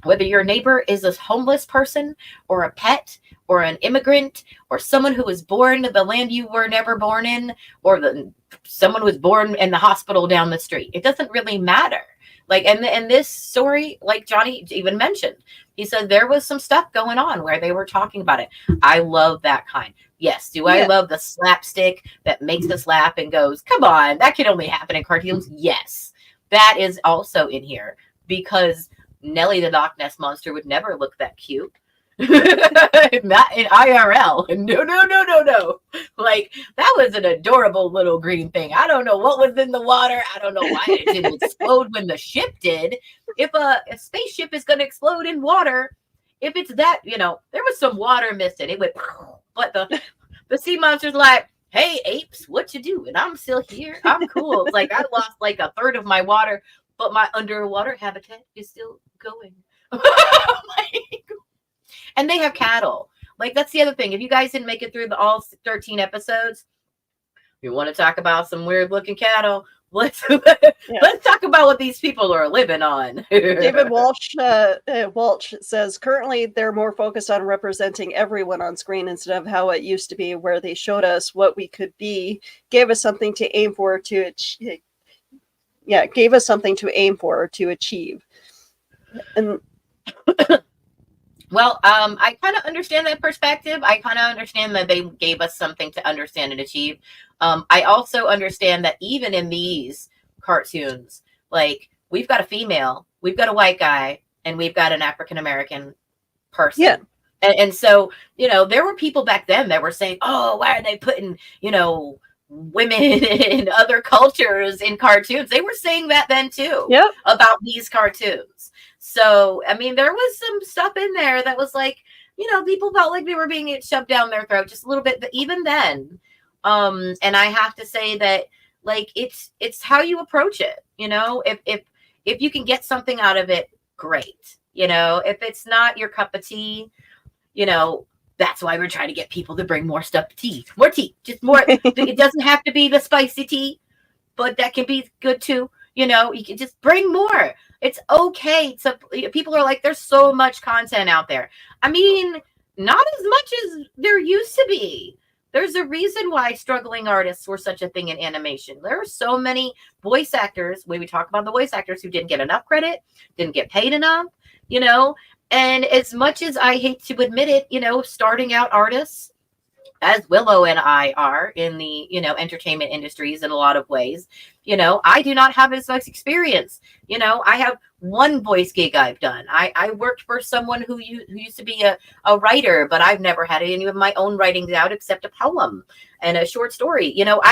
Whether your neighbor is a homeless person or a pet or an immigrant or someone who was born in the land you were never born in, or someone who was born in the hospital down the street, it doesn't really matter. Like, and this story, like Johnny even mentioned, he said there was some stuff going on where they were talking about it. I love that kind. Yes. Do I love the slapstick that makes us laugh and goes, come on, that can only happen in cartoons? Yes. That is also in here because Nellie the Loch Ness Monster would never look that cute. Not in IRL. No. Like, that was an adorable little green thing. I don't know what was in the water. I don't know why it didn't explode when the ship did. If a spaceship is going to explode in water, if it's that, you know, there was some water mist and it went, but the sea monster's like, hey, apes, what you do? And I'm still here. I'm cool. It's like I lost like a third of my water, but my underwater habitat is still going. And they have cattle. Like, that's the other thing. If you guys didn't make it through all 13 episodes, you want to talk about some weird looking cattle, let's talk about what these people are living on. David Walsh says currently they're more focused on representing everyone on screen instead of how it used to be, where they showed us what we could be, gave us something to aim for to achieve. Yeah, gave us something to aim for to achieve. And well, I kind of understand that perspective. I kind of understand that they gave us something to understand and achieve. I also understand that even in these cartoons, like, we've got a female, we've got a white guy, and we've got an African-American person. Yeah. And so, you know, there were people back then that were saying, oh, why are they putting, you know, women in other cultures in cartoons? They were saying that then too, about these cartoons. So, I mean, there was some stuff in there that was like, you know, people felt like they were being shoved down their throat just a little bit, but even then, and I have to say that, like, it's how you approach it. You know, if you can get something out of it, great. You know, if it's not your cup of tea, you know, that's why we're trying to get people to bring more stuff, more tea, just more. It doesn't have to be the spicy tea, but that can be good too. You know, you can just bring more. It's okay. People are like, there's so much content out there. I mean, not as much as there used to be. There's a reason why struggling artists were such a thing in animation. There are so many voice actors, when we talk about the voice actors, who didn't get enough credit, didn't get paid enough, you know. And as much as I hate to admit it, you know, starting out artists, as Willow and I are in the, you know, entertainment industries in a lot of ways, you know, I do not have as much experience. You know, I have one voice gig I've done. I worked for someone who used to be a writer, but I've never had any of my own writings out except a poem and a short story. You know,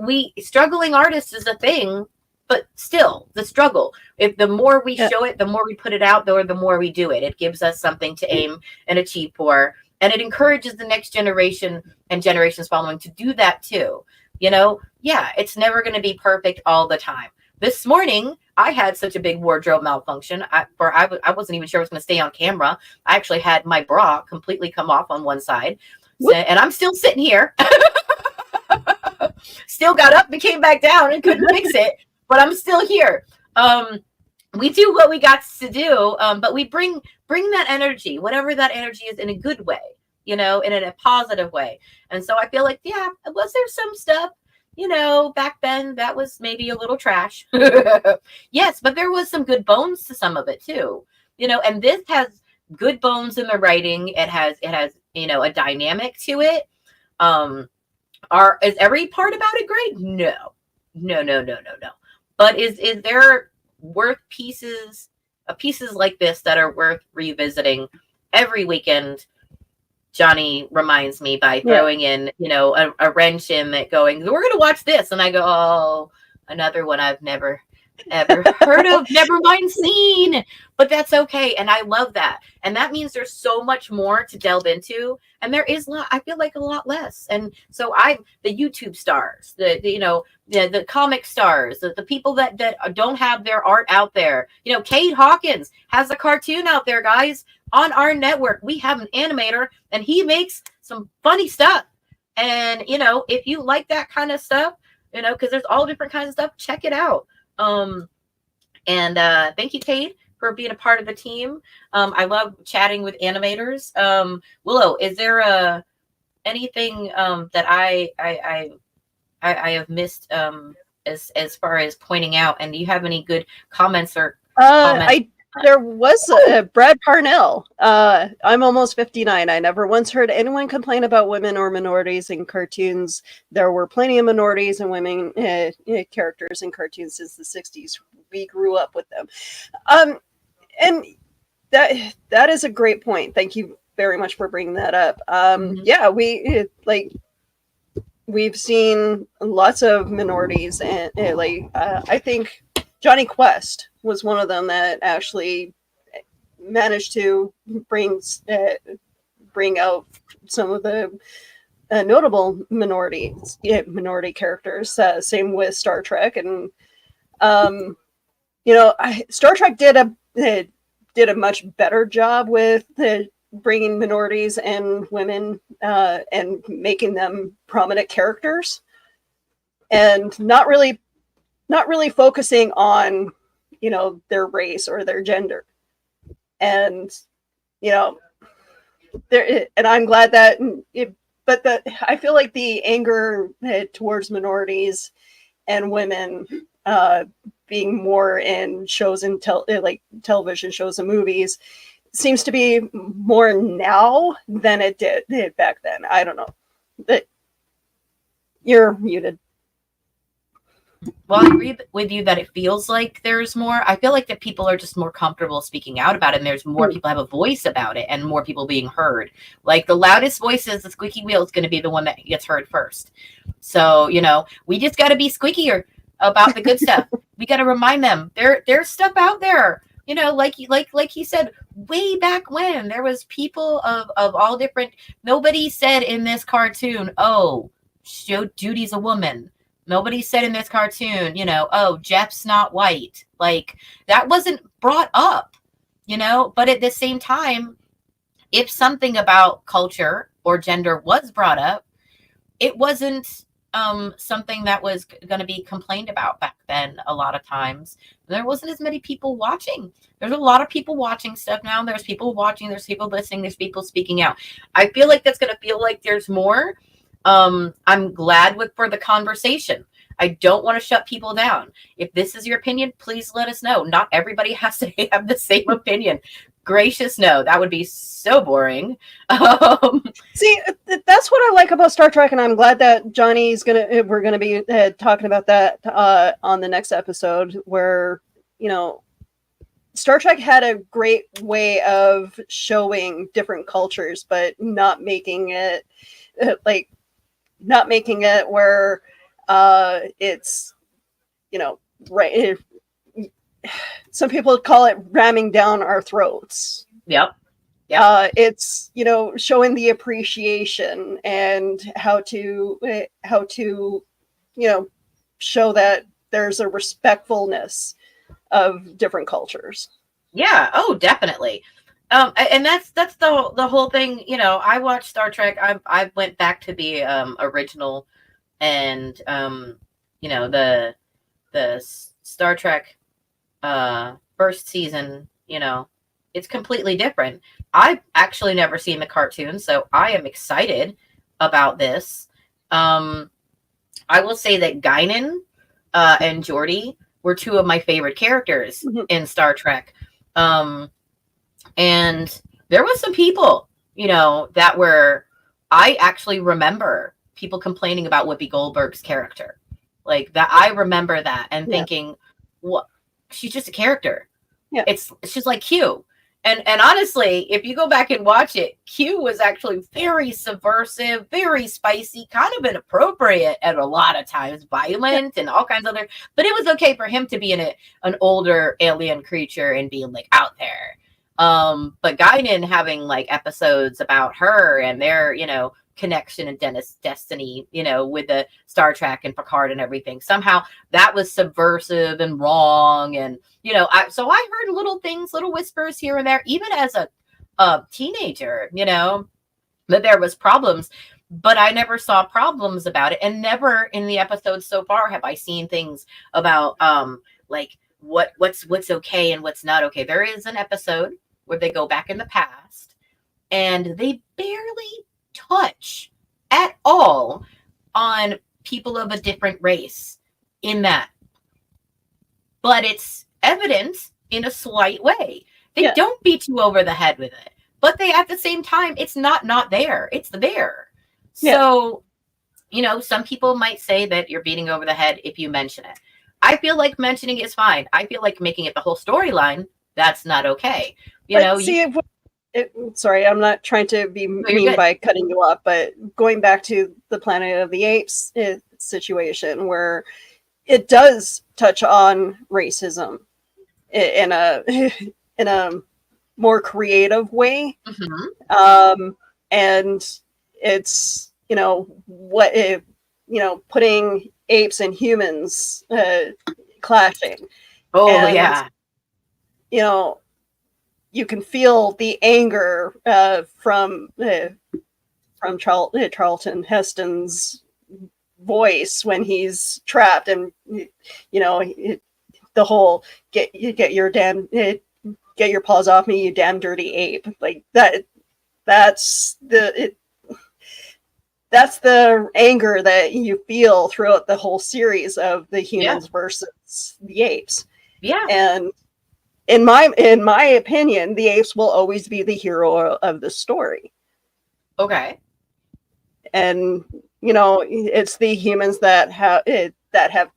we struggling artists is a thing, but still the struggle. If the more we show it, the more we put it out there, the more we do it. It gives us something to aim and achieve for. And it encourages the next generation and generations following to do that too. You know, yeah, it's never going to be perfect all the time. This morning, I had such a big wardrobe malfunction. I wasn't even sure I was going to stay on camera. I actually had my bra completely come off on one side. So, and I'm still sitting here. Still got up and came back down and couldn't fix it. But I'm still here. We do what we got to do, but we bring that energy, whatever that energy is, in a good way, you know, in a positive way. And so I feel like, yeah, was there some stuff, you know, back then that was maybe a little trash? Yes, but there was some good bones to some of it too, you know. And this has good bones in the writing. It has, you know, a dynamic to it. Is every part about it great? No. But is there worth pieces like this that are worth revisiting every weekend? Johnny reminds me by throwing in, you know, a wrench in that, going, we're going to watch this. And I go, oh, another one I've never ever heard of, never mind seen, but that's okay. And I love that. And that means there's so much more to delve into. And there is I feel like a lot less. And so the YouTube stars, the comic stars, the people that don't have their art out there, you know, Cade Hawkins has a cartoon out there, guys, on our network. We have an animator and he makes some funny stuff. And, you know, if you like that kind of stuff, you know, because there's all different kinds of stuff, check it out. And thank you, Kate, for being a part of the team. I love chatting with animators. Willow, is there anything that I have missed as far as pointing out? And do you have any good comments or comments? There was Brad Parnell. I'm almost 59. I never once heard anyone complain about women or minorities in cartoons. There were plenty of minorities and women characters in cartoons since the 60s. We grew up with them. And that is a great point. Thank you very much for bringing that up. Yeah, we've seen lots of minorities, and I think Johnny Quest was one of them that actually managed to bring out some of the notable minority characters. Same with Star Trek, and Star Trek did a much better job with bringing minorities and women and making them prominent characters, and not really focusing on their race or their gender. And and I'm glad that I feel like the anger towards minorities and women being more in shows and television shows and movies seems to be more now than it did back then. I don't know. You're muted. Well, I agree with you that it feels like there's more. I feel like that people are just more comfortable speaking out about it, and there's more people have a voice about it, and more people being heard. Like the loudest voice is the squeaky wheel is going to be the one that gets heard first. So, we just got to be squeakier about the good stuff. We got to remind them there's stuff out there. Like he said, way back when there was people of all different. Nobody said in this cartoon, "Oh, Judy's a woman." Nobody said in this cartoon, "Oh, Jeff's not white." Like that wasn't brought up, but at the same time, if something about culture or gender was brought up, it wasn't something that was going to be complained about back then. A lot of times there wasn't as many people watching. There's a lot of people watching stuff now. There's people watching, there's people listening, there's people speaking out. I feel like that's going to feel like there's more. I'm glad for the conversation. I don't want to shut people down. If this is your opinion, please let us know. Not everybody has to have the same opinion. Gracious no, that would be so boring. See, that's what I like about Star Trek, and I'm glad that we're gonna be talking about that on the next episode, where Star Trek had a great way of showing different cultures, but not making it where it's right. Some people call it ramming down our throats. Yep. It's showing the appreciation and how to show that there's a respectfulness of different cultures. Yeah. Oh, definitely. And that's the whole thing. I watched Star Trek. I went back to the original, and the Star Trek first season. It's completely different. I've actually never seen the cartoon, so I am excited about this. I will say that Guinan and Geordi were two of my favorite characters in Star Trek. And there was some people, that were, I actually remember people complaining about Whoopi Goldberg's character. Like that, I remember that and thinking, what? She's just a character. Yeah. It's just like Q. And honestly, if you go back and watch it, Q was actually very subversive, very spicy, kind of inappropriate at a lot of times, violent and all kinds of other. But it was okay for him to be in an older alien creature and being like out there. But Guinan having like episodes about her and their, connection and destiny, with the Star Trek and Picard and everything. Somehow that was subversive and wrong. And, so I heard little things, little whispers here and there, even as a teenager, that there was problems. but I never saw problems about it, and never in the episodes so far have I seen things about like what's okay and what's not okay. There is an episode where they go back in the past and they barely touch at all on people of a different race in that, but it's evident in a slight way. They don't beat you over the head with it, but they, at the same time, it's not there. It's there. So, you know, some people might say that you're beating over the head if you mention it. I feel like mentioning it is fine. I feel like making it the whole storyline, that's not okay. Sorry, I'm not trying to be mean by cutting you off, but going back to the Planet of the Apes situation, where it does touch on racism in a more creative way, and it's, you know, putting apes and humans clashing. You know, you can feel the anger from Charlton Heston's voice when he's trapped, and you know, the whole get your paws off me, you damn dirty ape, like that. That's the anger that you feel throughout the whole series of the humans versus the apes. And in my opinion, the apes will always be the hero of the story. And you know, it's the humans that have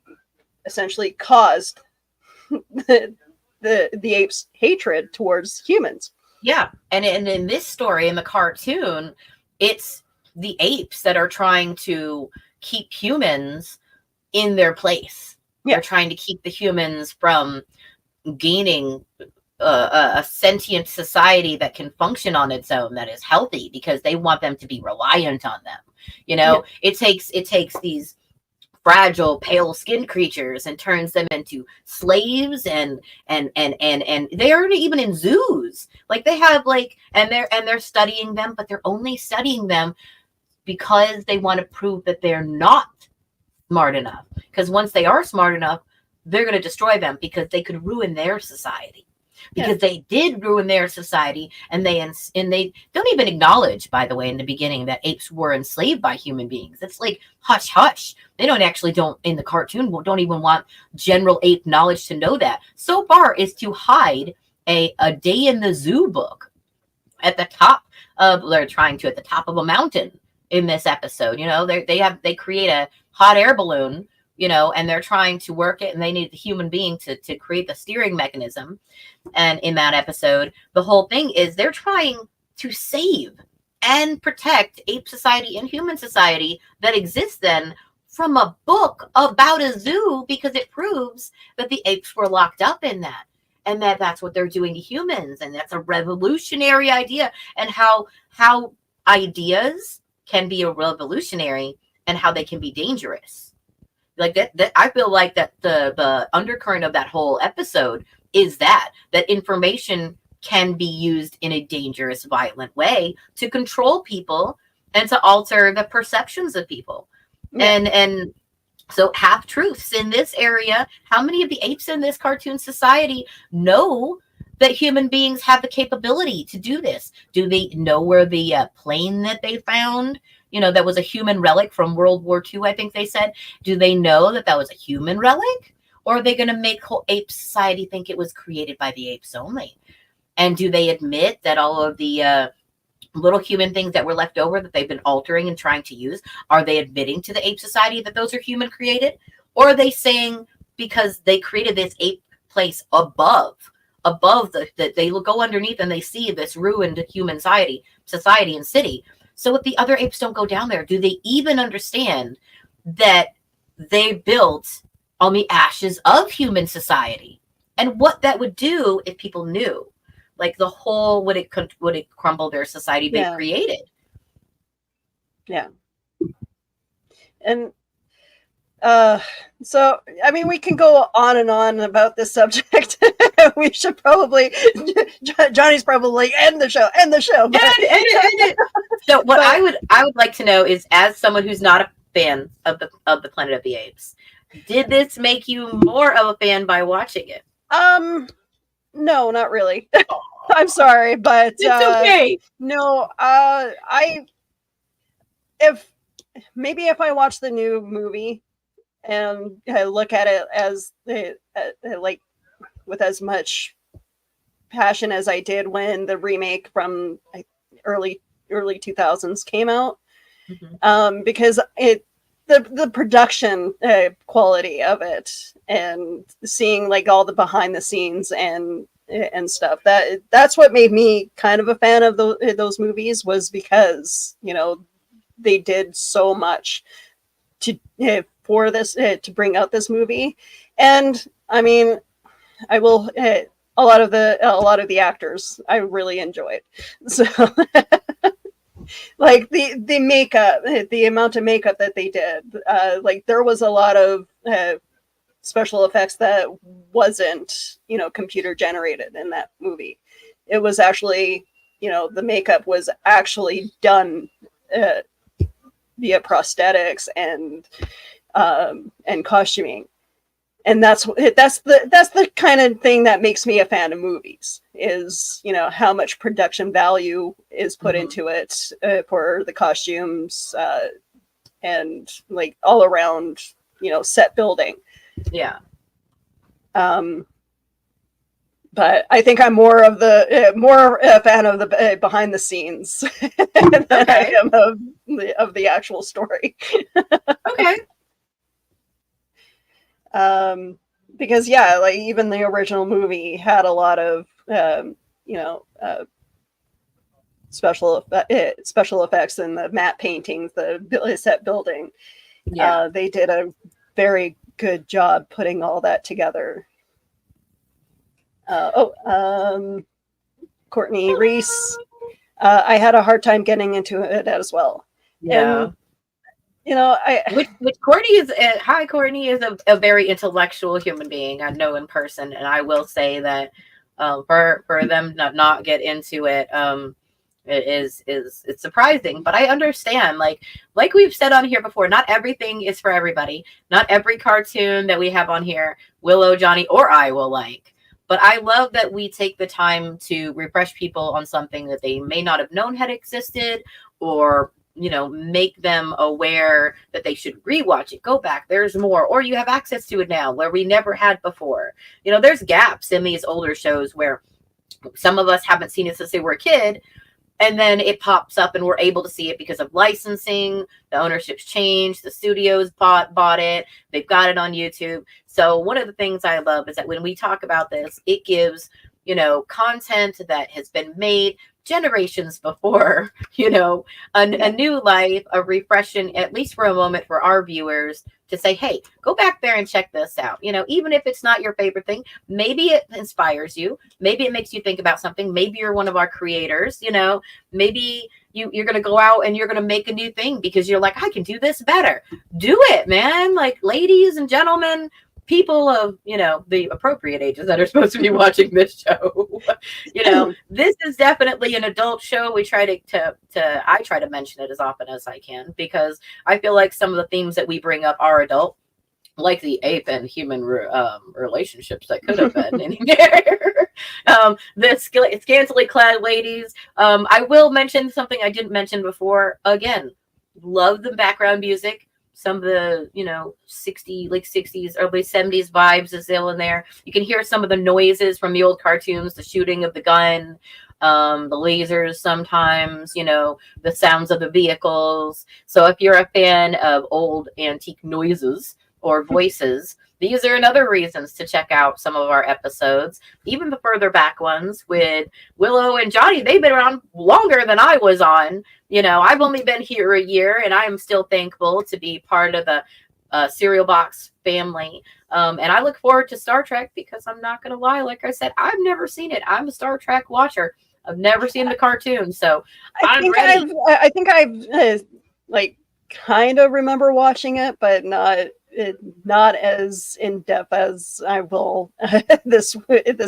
essentially caused the apes' hatred towards humans. And in this story, in the cartoon, it's the apes that are trying to keep humans in their place. They're trying to keep the humans from gaining a sentient society that can function on its own, that is healthy, because they want them to be reliant on them. You know, it takes these fragile, pale-skinned creatures and turns them into slaves, and they aren't even in zoos. Like, they have and they're studying them, but they're only studying them because they want to prove that they're not smart enough. Because once they are smart enough, they're going to destroy them, because they could ruin their society. Because they did ruin their society, and they don't even acknowledge, by the way, in the beginning, that apes were enslaved by human beings. It's like hush hush. They don't in the cartoon, don't even want general ape knowledge to know that. So far is to hide a day in the zoo book at the top of a mountain in this episode. You know, they create a hot air balloon, you know, and they're trying to work it, and they need the human being to create the steering mechanism. And in that episode, the whole thing is they're trying to save and protect ape society and human society that exists then from a book about a zoo, because it proves that the apes were locked up in that, and that's what they're doing to humans. And that's a revolutionary idea, and how ideas can be a revolutionary and how they can be dangerous. Like that I feel like that the undercurrent of that whole episode is that information can be used in a dangerous, violent way to control people and to alter the perceptions of people. And so half-truths in this area. How many of the apes in this cartoon society know that human beings have the capability to do this? Do they know where the plane that they found, you know, that was a human relic from World War II, I think they said, do they know that was a human relic? Or are they going to make whole ape society think it was created by the apes only? And do they admit that all of the little human things that were left over that they've been altering and trying to use, are they admitting to the ape society that those are human created? Or are they saying, because they created this ape place above they will go underneath and they see this ruined human society and city. So if the other apes don't go down there, do they even understand that they built on the ashes of human society, and what that would do if people knew, like the whole, would it crumble their society they created? And so, I mean, we can go on and on about this subject we should probably. Johnny's probably end the show. End the show. But, End it. So what I would like to know is, as someone who's not a fan of the Planet of the Apes, did this make you more of a fan by watching it? No, not really. I'm sorry, but It's okay. no, if I watch the new movie and look at it as like with as much passion as I did when the remake from early 2000s came out, because the production quality of it and seeing like all the behind the scenes and stuff, that's what made me kind of a fan of those movies, was because, you know, they did so much to for this to bring out this movie. And I mean, I will a lot of the actors I really enjoyed. So like the makeup, the amount of makeup that they did, like there was a lot of special effects that wasn't, you know, computer generated in that movie. It was actually, you know, the makeup was actually done via prosthetics and costuming. And that's the kind of thing that makes me a fan of movies, is, you know, how much production value is put into it for the costumes and like all around, you know, set building. Yeah. But I think I'm more of a fan of the behind the scenes than I am of the actual story. Okay. Because yeah, like even the original movie had a lot of you know, special effects and the matte paintings, the set building. Yeah. They did a very good job putting all that together. Courtney Reese. I had a hard time getting into it as well. Yeah. And, you know, which Courtney is hi Courtney is a very intellectual human being I know in person, and I will say that for them to not get into it, it's surprising, but I understand. Like we've said on here before, not everything is for everybody. Not every cartoon that we have on here, Willow, Johnny, or I will like. But I love that we take the time to refresh people on something that they may not have known had existed, or, you know, make them aware that they should rewatch it, go back, there's more, or you have access to it now where we never had before. You know, there's gaps in these older shows where some of us haven't seen it since they were a kid, and then it pops up and we're able to see it because of licensing. The ownership's changed. The studios bought it. They've got it on YouTube. So one of the things I love is that when we talk about this, it gives, you know, content that has been made generations before, you know, a new life, a refreshing, at least for a moment, for our viewers to say, hey, go back there and check this out. You know, even if it's not your favorite thing, maybe it inspires you. Maybe it makes you think about something. Maybe you're one of our creators, you know, maybe you're going to go out and you're going to make a new thing because you're like, I can do this better. Do it, man. Like, ladies and gentlemen, people of, you know, the appropriate ages that are supposed to be watching this show, you know, this is definitely an adult show. We try I try to mention it as often as I can, because I feel like some of the themes that we bring up are adult, like the ape and human relationships that could have been in here. The scantily clad ladies. I will mention something I didn't mention before. Again, love the background music. Some of the, you know, 60s, early 70s vibes is still in there. You can hear some of the noises from the old cartoons, the shooting of the gun, the lasers sometimes, you know, the sounds of the vehicles. So if you're a fan of old antique noises or voices, these are another reasons to check out some of our episodes, even the further back ones with Willow and Johnny. They've been around longer than I was on. You know, I've only been here a year, and I am still thankful to be part of the Cereal Box family. And I look forward to Star Trek, because I'm not going to lie, like I said, I've never seen it. I'm a Star Trek watcher. I've never seen the cartoon, so I'm ready. I think I've like kind of remember watching it, but not not as in depth as I will this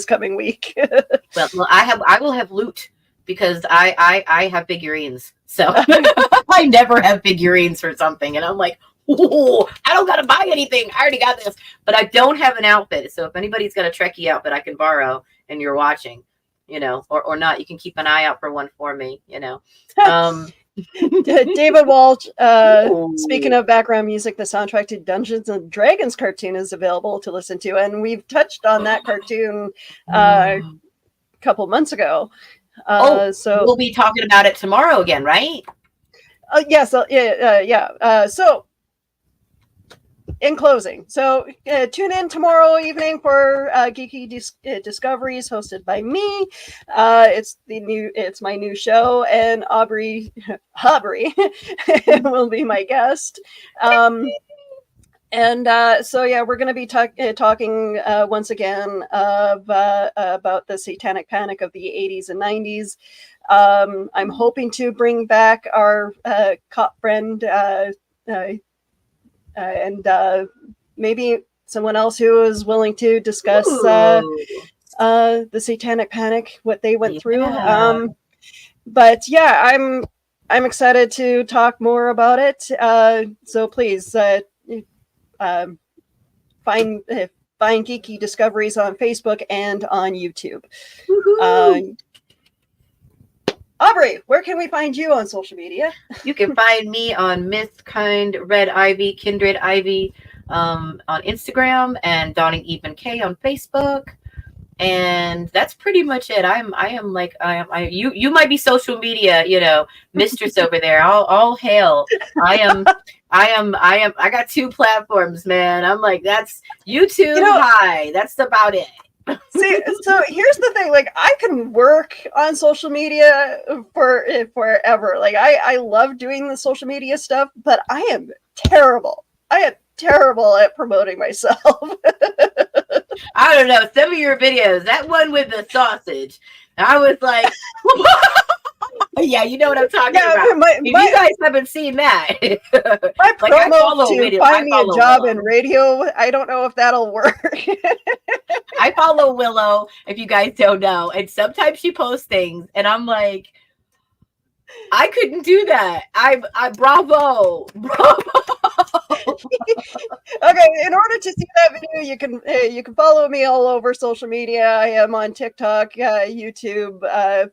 coming week. Well, I will have loot because I have figurines. So I never have figurines for something, and I'm like, oh, I don't gotta buy anything. I already got this, but I don't have an outfit. So if anybody's got a Trekkie outfit I can borrow, and you're watching, or not, you can keep an eye out for one for me. David Walsh, speaking of background music, the soundtrack to Dungeons and Dragons cartoon is available to listen to, and we've touched on that cartoon a couple months ago. So we'll be talking about it tomorrow again, right? Yes, yeah. So in closing, tune in tomorrow evening for Geeky Discoveries, hosted by me. It's my new show, and Aubrey will be my guest. We're going to be talking once again about the satanic panic of the 80s and 90s. I'm hoping to bring back our cop friend and maybe someone else who is willing to discuss the satanic panic, what they went through. But yeah, I'm excited to talk more about it. So please find Geeky Discoveries on Facebook and on YouTube. Aubrey, where can we find you on social media? You can find me on Miss Kind Red Ivy, Kindred Ivy on Instagram, and Dawning Even K on Facebook. And that's pretty much it. You might be social media, mistress over there. All hail. I got 2 platforms, man. I'm like, that's YouTube high. That's about it. See, so here's the thing, like, I can work on social media forever. Like, I love doing the social media stuff, but I am terrible at promoting myself. I don't know, some of your videos, that one with the sausage, I was like, yeah, you know what I'm talking about. If you guys haven't seen that, my promo to find me a job in radio, I don't know if that'll work. I follow Willow, if you guys don't know, and sometimes she posts things, and I'm like, I couldn't do that. I bravo. Okay, in order to see that video, you can follow me all over social media. I am on TikTok, YouTube,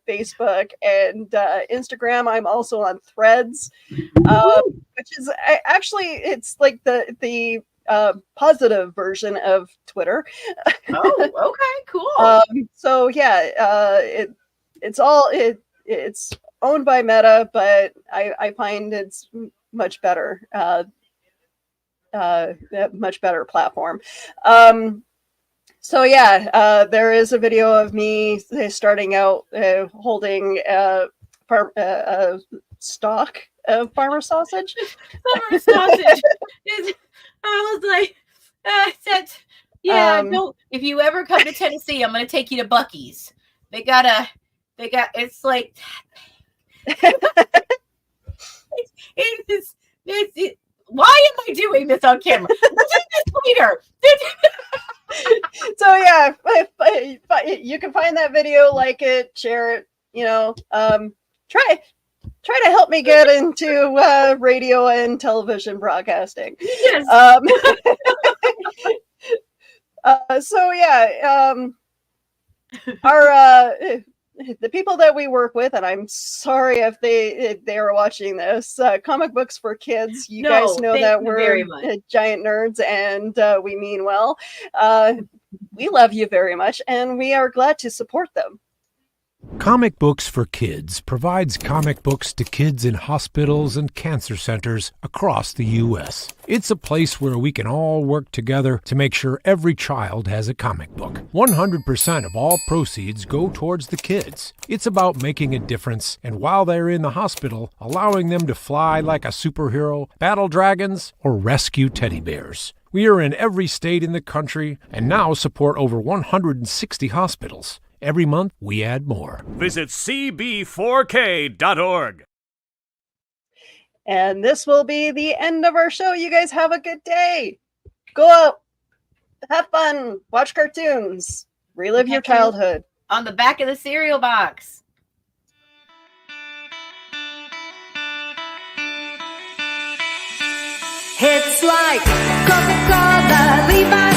Facebook, and Instagram. I'm also on Threads, which is it's like the positive version of Twitter. Oh, okay, cool. So yeah, it's owned by Meta, but I find it's much better. Much better platform. So yeah, there is a video of me starting out holding a stalk of farmer sausage. Farmer sausage. I was like, if you ever come to Tennessee, I'm going to take you to Buc-ee's. It's like, why am I doing this on camera? We'll do this later. So yeah, you can find that video, like it, share it. Try to help me get into radio and television broadcasting. Yes. So yeah, our the people that we work with, and I'm sorry if they are watching this, Comic Books for Kids, you guys know that we're giant nerds, and we mean well. We love you very much, and we are glad to support them. Comic Books for Kids provides comic books to kids in hospitals and cancer centers across the U.S. It's a place where we can all work together to make sure every child has a comic book. 100% of all proceeds go towards the kids. It's about making a difference, and while they're in the hospital, allowing them to fly like a superhero, battle dragons, or rescue teddy bears. We are in every state in the country and now support over 160 hospitals. Every month, we add more. Visit cb4k.org. And this will be the end of our show. You guys have a good day. Go out, have fun, watch cartoons, relive your childhood. On the back of the cereal box. It's like Coca-Cola, Levi's